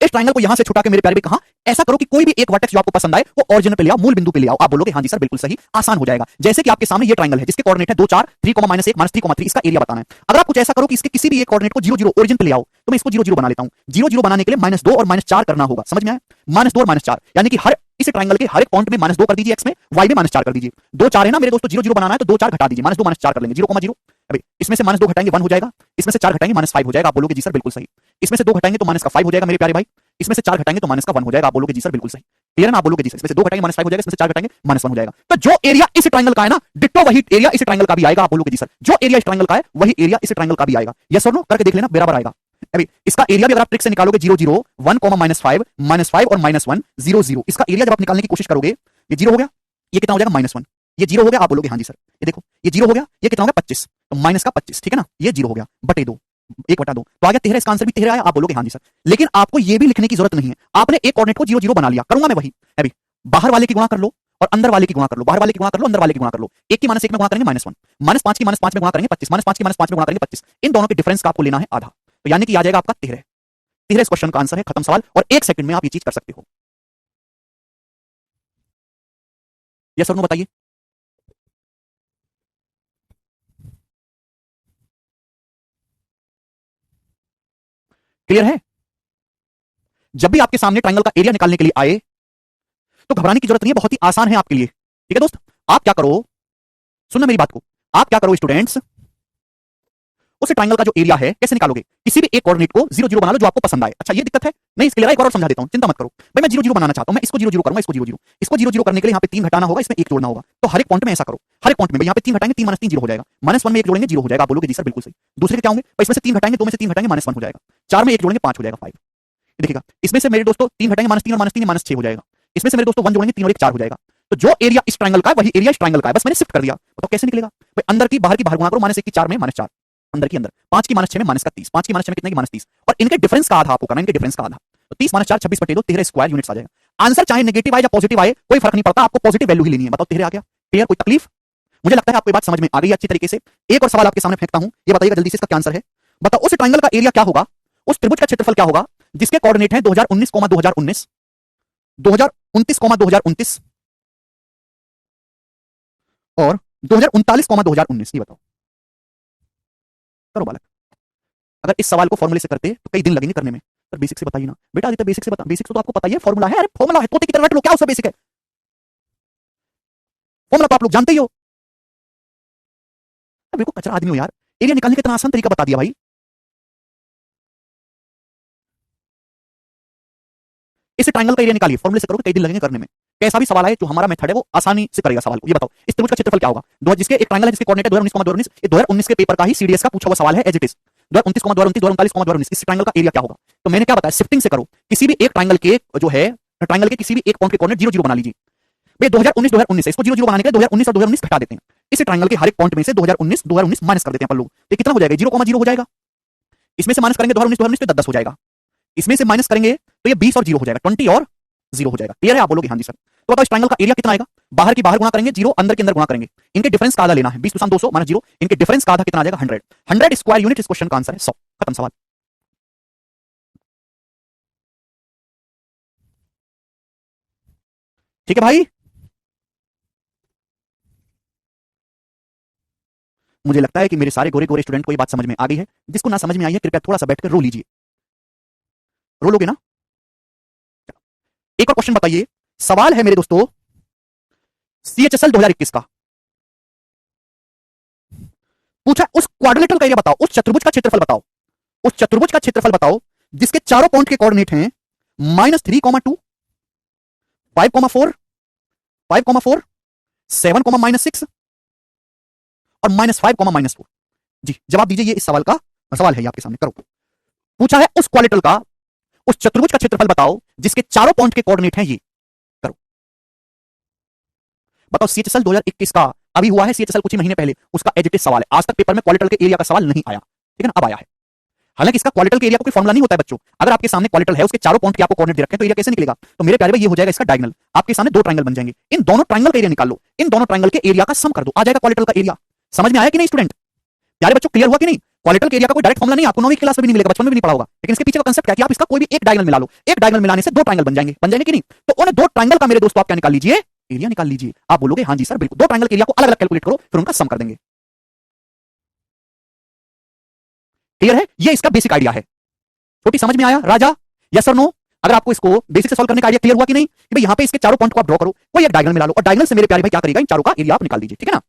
इस ट्रायंगल को यहां से छुटा के मेरे प्यारे भाई कहां, ऐसा करो कि कोई भी एक वर्टेक्स जो आपको पसंद आए वो ओरिजिन पे ले आओ, मूल बिंदु पे ले आओ। आप बोलोगे हां जी सर बिल्कुल सही, आसान हो जाएगा। जैसे कि आपके सामने ये ट्रायंगल है जिसके कोऑर्डिनेट है 2 4 3, -1 -3, इसका एरिया बताना है। अगर आप कुछ ऐसा करो कि इसके किसी भी एक कोऑर्डिनेट को 0 0 ओरिजिन पे ले आओ, तो मैं इसको 0 0 बना लेता हूं। 0 0 बनाने के लिए -2 और -4 करना होगा, समझ में आया? -2 और -4 यानी कि हर इस ट्रायंगल के हर एक पॉइंट में -2 कर दीजिए, एक्स में, वाई में -4 कर दीजिए। 2 4 है ना मेरे दोस्तों, 0 0 बनाना है तो 2 4 घटा दीजिए, -2 -4 कर लेंगे, 0 0। अभी इसमें से -2 घटाएंगे 1 हो जाएगा, इसमें से 4 घटाएंगे -5 हो जाएगा। आप बोलोगे जी सर बिल्कुल सही। इसमें से 2 घटाएंगे तो -5 हो जाएगा मेरे प्यारे भाई, इसमें से 4 घटाएंगे तो -1 हो जाएगा। आप बोलोगे जी सर बिल्कुल सही। क्लियर है ना? आप बोलोगे जी सर, इसमें से 2 घटाएंगे -5 हो जाएगा, इसमें से 4 घटाएंगे -1 हो जाएगा। तो जो एरिया इस ट्रायंगल का है ना, डिट्टो वही एरिया इस ट्रायंगल का भी आएगा। आप बोलोगे जी सर जो एरिया इस ट्रायंगल का है वही एरिया इस ट्रायंगल का भी आएगा। यस और नो करके देख लेना, बराबर आएगा। अभी इसका एरिया भी अगर आप ट्रिक से निकालोगे 0 0 1, -5 और -1 0 0, इसका एरिया जब आप निकालने की कोशिश करोगे, ये 0 हो गया, ये कितना हो जाएगा -1, ये 0 हो गया। आप बोलोगे हां जी सर, ये देखो ये 0 हो गया, ये कितना हो गया 25, तो माइनस का 25, ठीक है ना, ये 0 हो गया बटे 2, 1/2 तो आ गया 13। इसका आंसर भी 13 आया। आप बोलोगे हां जी सर, लेकिन आपको ये भी लिखने की जरूरत नहीं है, आपने एक कोऑर्डिनेट को 0 0 बना लिया, करूंगा मैं वही। अभी बाहर वाले की गुणा कर लो और अंदर वाले की गुणा कर लो, बाहर वाले की गुणा कर लो, अंदर वाले की गुणा कर लो। एक की -1 में गुणा करेंगे -1, -5 की -5 में गुणा करेंगे 25, -5 की -5 में गुणा करेंगे 25। इन दोनों के डिफरेंस का आपको लेना है आधा, तो यानी कि आ जाएगा आपका 13। 13 इस क्वेश्चन का आंसर है, खत्म सवाल, और 1 सेकंड में आप ये चीज कर सकते हो। यस और नो बताइए। क्लियर है? जब भी आपके सामने ट्रायंगल का एरिया निकालने के लिए आए तो घबराने की जरूरत नहीं है, बहुत ही आसान है आपके लिए। ठीक है दोस्त, आप क्या करो, सुनना मेरी बात को, आप क्या करो स्टूडेंट्स, उस ट्रायंगल का जो एरिया है कैसे निकालोगे, किसी भी एक कोऑर्डिनेट को 0 0 बना लो जो आपको पसंद आए। अच्छा ये दिक्कत है, नहीं इसके लिए एक और समझा देता हूं, चिंता मत करो भाई, मैं 0 0 बनाना चाहता हूं, मैं इसको 0 0 करूंगा, इसको 0 0, इसको 0 0 करने के लिए यहां पे 3 घटाना होगा, इसमें 1 जोड़ना होगा। तो हर एक पॉइंट में ऐसा करो, हर एक पॉइंट में यहां पे 3 घटाएंगे, 3 - 3 0 हो जाएगा, -1 में 1 जोड़ेंगे 0 हो जाएगा। आप बोलोगे जी सर बिल्कुल सही। दूसरे के क्या होंगे भाई, इसमें से 3 घटाएंगे, 2 में से 3 घटाएंगे, -1 हो जाएगा। 4 में 1 जोड़ेंगे 5 हो जाएगा 5। देखिएगा इसमें से मेरे दोस्तों 3 घटाएंगे, -3 और -3 -6 हो जाएगा। इसमें से मेरे दोस्तों 1 जोड़ेंगे, 3 और 1 4 हो जाएगा। तो जो एरिया इस ट्रायंगल का है वही एरिया इस ट्रायंगल का है, बस मैंने शिफ्ट कर दिया। बताओ कैसे निकलेगा भाई, अंदर की बाहर की बाहर गुणा करो, -1 की 4 में -4, अंदर की अंदर, 5 की -6 में -30, 5 की -6 में कितने की -30, और इनके डिफरेंस का आधा आपको करना, इनके डिफरेंस का आधा। तो 30 - 4 26 बटे 2 13 स्क्वायर यूनिट्स आ जाएगा। आंसर चाहे नेगेटिव आए या पॉजिटिव आए कोई फर्क नहीं पड़ता, आपको पॉजिटिव वैल्यू ही लेनी है। बताओ 13 आ गया, क्लियर, कोई तकलीफ? मुझे लगता है आपको ये बात समझ में आ गई अच्छी तरीके से। एक और सवाल आपके सामने फेंकता हूं, ये बताइएगा जल्दी से इसका क्या आंसर है। बताओ उस ट्रायंगल का एरिया क्या होगा, उस त्रिभुज का क्षेत्रफल क्या होगा जिसके कोऑर्डिनेट हैं 2019, 2019, 2029, 2029 और 2039, 2019। ये बताओ, करो बालक। अगर इस सवाल को फॉर्मूले से करते तो कई दिन लगेंगे करने में। सर बेसिक से बताइए ना बेटा, आदित्य बेसिक से बता, बेसिक तो आपको पता ही है, फॉर्मूला है, अरे फॉर्मूला है, तोते की तरह रट लो, क्या उसका बेसिक है, फॉर्मूला तो आप लोग जानते ही हो। बिल्कुल कचरा आदमी हो यार, एरिया निकालने का इतना आसान तरीका बता दिया भाई। इस ट्रायंगल का एरिया निकालिए, फॉर्मूले से करोगे कई दिन लगेंगे करने में। कैसा भी सवाल आए जो हमारा मेथड है वो आसानी से करेगा सवाल को। ये बताओ इस त्रिभुज का क्षेत्रफल क्या होगा, दो जिसके एक ट्रायंगल है जिसके कोऑर्डिनेट है 2019, 2019, ये 2019 के पेपर का ही सीडीएस का पूछा हुआ सवाल है एज इट इज। 2029, 2029, 2039, 2019 इस ट्रायंगल का एरिया क्या होगा। तो मैंने क्या बताया, शिफ्टिंग से करो, किसी भी एक ट्रायंगल के जो है ट्रायंगल के किसी भी एक पॉइंट के कोऑर्डिनेट 0 0 बना लीजिए। भाई 2019 2019 है, इसको 0 0 बनाने के लिए 2019 और 2019 घटा देते हैं। इस ट्रायंगल के हर एक पॉइंट में से 2019 2019 माइनस कर देते हैं अपन लोग, तो कितना हो जाएगा, 0,0 हो जाएगा। इसमें से माइनस करेंगे 2019 2019 तो 10 हो जाएगा। इसमें से माइनस करेंगे तो ये 20 और 0 हो जाएगा, 20 और 0 हो जाएगा। क्लियर है? आप बोलोगे हाँ जी सर। तो बताओ इस ट्रायंगल का एरिया कितना आएगा, बाहर की बाहर गुणा करेंगे 0, अंदर के अंदर गुणा करेंगे, इनके डिफरेंस का आधा लेना है, 20 + 200 - 0, इनके डिफरेंस का आधा कितना आ जाएगा 100। 100 स्क्वायर यूनिट इस क्वेश्चन का आंसर है 100। खत्म सवाल। ठीक है भाई, मुझे लगता है कि मेरे सारे गोरे गोरे स्टूडेंट को ये बात समझ में आ गई है। जिसको ना समझ में आई है कृपया थोड़ा सा बैठकर रो लीजिए। रो लोगे ना? एक और क्वेश्चन बताइए, सवाल है मेरे दोस्तों सीएचएसएल 2021 का। पूछा उस क्वाड्रिलेटरल का एरिया बताओ, उस चतुर्भुज का क्षेत्रफल बताओ, उस चतुर्भुज का क्षेत्रफल बताओ जिसके चारों पॉइंट के कोऑर्डिनेट हैं -3,2, 5,4, 5,4, 7, -6 और -5, -4। जी जवाब दीजिए, ये इस सवाल का सवाल है, ये आपके सामने करो। पूछा है उस क्वाड्रिलेटरल का, उस चतुर्भुज का क्षेत्रफल बताओ जिसके चारों पॉइंट के कोऑर्डिनेट हैं ये। करो बताओ, सीएचएसएल 2021 का अभी हुआ है, सीएचएसएल कुछ ही महीने पहले, उसका एडिटेड सवाल है। आज तक पेपर में क्वाड्रिलेटरल के एरिया का सवाल नहीं आया, ठीक है ना, अब आया है। हालांकि इसका क्वाड्रिलेटरल के एरिया का कोई फॉर्मूला नहीं होता है बच्चों। अगर आपके सामने क्वाड्रिलेटरल है, उसके चारों पॉइंट के आपको कोऑर्डिनेट दे रखे हैं, तो एरिया कैसे निकलेगा। तो मेरे प्यारे भाई ये हो जाएगा इसका डायगोनल। आपके सामने दो ट्रायंगल बन जाएंगे, इन दोनों ट्रायंगल का एरिया निकाल लो, इन दोनों ट्रायंगल के एरिया का सम कर दो, आ जाएगा क्वाड्रिलेटरल का एरिया। समझ में आया कि नहीं स्टूडेंट? प्यारे बच्चों क्लियर हुआ कि नहीं? क्वाड्रिलेटरल के एरिया का कोई डायरेक्ट फॉर्मूला नहीं, आपको 9वीं क्लास में भी नहीं मिलेगा, बचपन में भी नहीं पढ़ा होगा, लेकिन इसके पीछे का कांसेप्ट क्या है कि आप इसका कोई भी एक डायगोनल मिला लो, एक डायगोनल मिलाने से दो ट्रायंगल बन जाएंगे, कि नहीं? तो उन दो ट्रायंगल का मेरे दोस्तों आप क्या निकाल लीजिए, एरिया निकाल लीजिए। आप बोलोगे हाँ जी सर बिल्कुल, दो ट्रायंगल के एरिया को अलग अलग कैलकुलेट करो, फिर उनका सम कर देंगे। क्लियर है? ये इसका बेसिक आइडिया है। छोटी समझ में आया राजा? यस और नो? अगर आपको इसको बेसिक से सॉल्व करने का आइडिया क्लियर हुआ कि नहीं, कि भाई यहां पे इसके चारों पॉइंट को आप ड्रॉ करो, कोई एक डायगोनल मिला लो, और डायगोनल से मेरे प्यारे भाई क्या करेगा, इन चारों का एरिया आप निकाल दीजिए, ठीक है ना?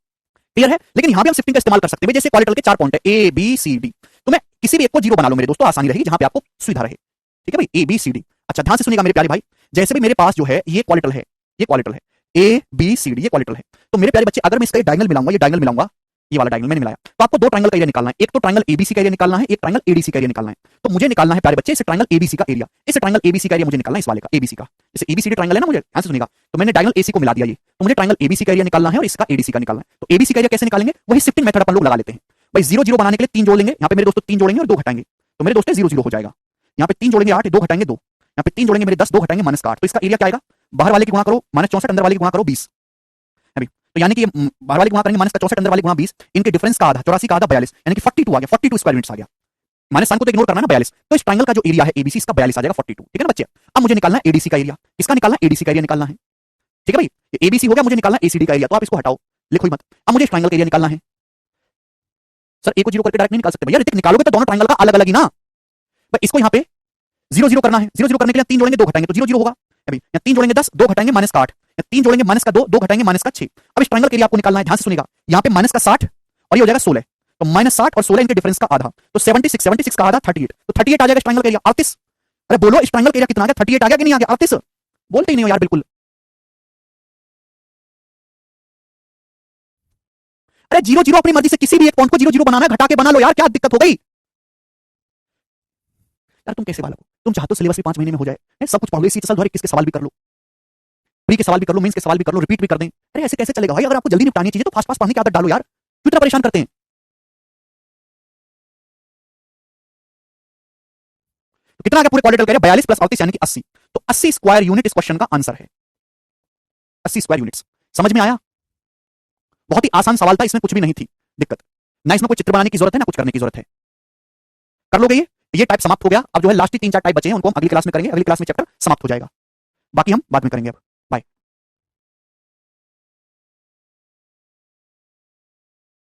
क्लियर है? लेकिन यहां पे हम शिफ्टिंग का इस्तेमाल कर सकते हैं। जैसे क्वाड्रिलेटरल के चार पॉइंट है ए बी सी डी, तो मैं किसी भी एक को 0 बना लो मेरे दोस्तों, आसानी रहेगी, जहां पे आपको सुविधा रहे। ठीक है भाई, ए बी सी डी। अच्छा ध्यान से सुनिएगा मेरे प्यारे भाई, जैसे भी मेरे पास जो है ये क्वाड्रिलेटरल है, ये क्वाड्रिलेटरल है, ए बी सी डी, ये क्वाड्रिलेटरल है। तो मेरे प्यारे बच्चे अगर मैं इसका डायगोनल मिलाऊंगा, ये डायगोनल मिलाऊंगा, ये वाला डायगोनल मैंने मिलाया, तो आपको दो ट्रायंगल का एरिया निकालना है। एक तो ट्रायंगल एबीसी का एरिया निकालना है, एक ट्रायंगल एडीसी का एरिया निकालना है। तो मुझे निकालना है प्यारे बच्चे इस ट्रायंगल एबीसी का एरिया, इस ट्रायंगल एबीसी का एरिया मुझे निकालना है, इस वाले का एबीसी का। जैसे एबीसीडी ट्रायंगल है ना, मुझे ध्यान से सुनिएगा, तो मैंने ट्रायंगल एसी को मिला दिया ये, तो मुझे ट्रायंगल एबीसी का एरिया निकालना है और इसका एडीसी का निकालना है। तो एबीसी का एरिया कैसे निकालेंगे, वही शिफ्टिंग मेथड अपन लोग लगा लेते हैं। भाई 0 0 बनाने के लिए 3 जोड़ लेंगे, यहाँ पे मेरे दोस्तों 3 जोड़ेंगे और 2 घटाएंगे, तो मेरे दोस्तों 0 0 हो जाएगा। यहाँ पे 3 जोड़ेंगे 8, 2 घटाएंगे 2, यहाँ पे 3 जोड़ेंगे मेरे 10, 2 घटाएंगे -8, तो इसका एरिया क्या आएगा, बाहर वाले की गुणा करो -64, अंदर वाले की गुणा करो 20। अभी तो यानी कि बाहर वाले गुणा करेंगे -64, अंदर वाले गुणा 20, इनके डिफरेंस का आधा 84 का आधा 42, यानी कि 42 आ गया, 42 स्क्वायर यूनिट्स आ गया। माइनस साइन को तो इग्नोर करना है ना, 42। तो इस ट्रायंगल का जो एरिया है एबीसी, इसका 42 आ जाएगा, 42। ठीक है ना बच्चे? अब मुझे निकालना है एडीसी का एरिया, किसका निकालना है, एडीसी का एरिया निकालना है। ठीक है भाई, ये एबीसी हो गया, मुझे निकालना है एसीडी का एरिया, तो आप इसको हटाओ, लिखो ही मत। अब मुझे इस ट्रायंगल का एरिया निकालना है। सर ए को 0 करके डायरेक्ट नहीं निकाल सकते भैया, ऋतिक निकालोगे तो दोनों ट्रायंगल का अलग अलग ही ना। पर इसको यहां पे 0 0 करना है। 0 0 करने के लिए 3 जोड़ेंगे 2 घटाएंगे तो 0 0 होगा। अभी यहाँ 3 जोड़ेंगे 10, 2 घटाएंगे माइनस का 8, 3 जोड़ेंगे माइनस का 2, 2 घटाएंगे माइनस का 6। अब इस ट्रायंगल के लिए आपको निकालना है, ध्यान से सुनिएगा, यहाँ पे माइनस का 60 और ये हो जाएगा 16, तो माइनस 60 और 16 इनके डिफरेंस का आधा, तो 76, 76 का आधा 38, तो 38 आ जाएगा इस ट्रायंगल का एरिया। 38, अरे बोलो इस ट्रायंगल का एरिया कितना आ गया? 38 आ गया कि नहीं आ गया? 38 बोलते ही नहीं हो यार बिल्कुल। अरे 0 0 अपनी मर्जी से किसी भी एक पॉइंट को 0 0 बनाना है, घटा के बना लो यार, क्या दिक्कत हो गई यार? तुम कैसे बालक हो? तुम चाहते हो सिलेबस भी 5 महीने में हो जाए, सब कुछ पढ़ लो, इसी चल धोरे किसके सवाल भी कर लो, प्री के सवाल भी कर लो, मेंस के सवाल भी कर लो, रिपीट भी कर दें। अरे ऐसे कैसे चलेगा भाई? अगर आपको जल्दी निपटानी चाहिए तो फास्ट फास्ट पढ़ने की आदत डालो यार, क्यों इतना परेशान करते हैं? तो कितना आ गया पूरे क्वाड्रेटिकल का एरिया? 42 प्लस 38 यानी कि 80, तो 80 स्क्वायर यूनिट इस क्वेश्चन का आंसर है। 80 स्क्वायर यूनिट्स। समझ में आया? बहुत ही आसान सवाल था, इसमें कुछ भी नहीं थी दिक्कत, ना इसमें कोई चित्र बनाने की जरूरत है ना कुछ करने की जरूरत है। कर लोगे ये टाइप समाप्त हो गया। अब जो है लास्ट ही 3 4 टाइप बचे हैं उनको हम अगली क्लास में करेंगे, अगली क्लास में चैप्टर समाप्त हो जाएगा, बाकी हम बाद में करेंगे अब।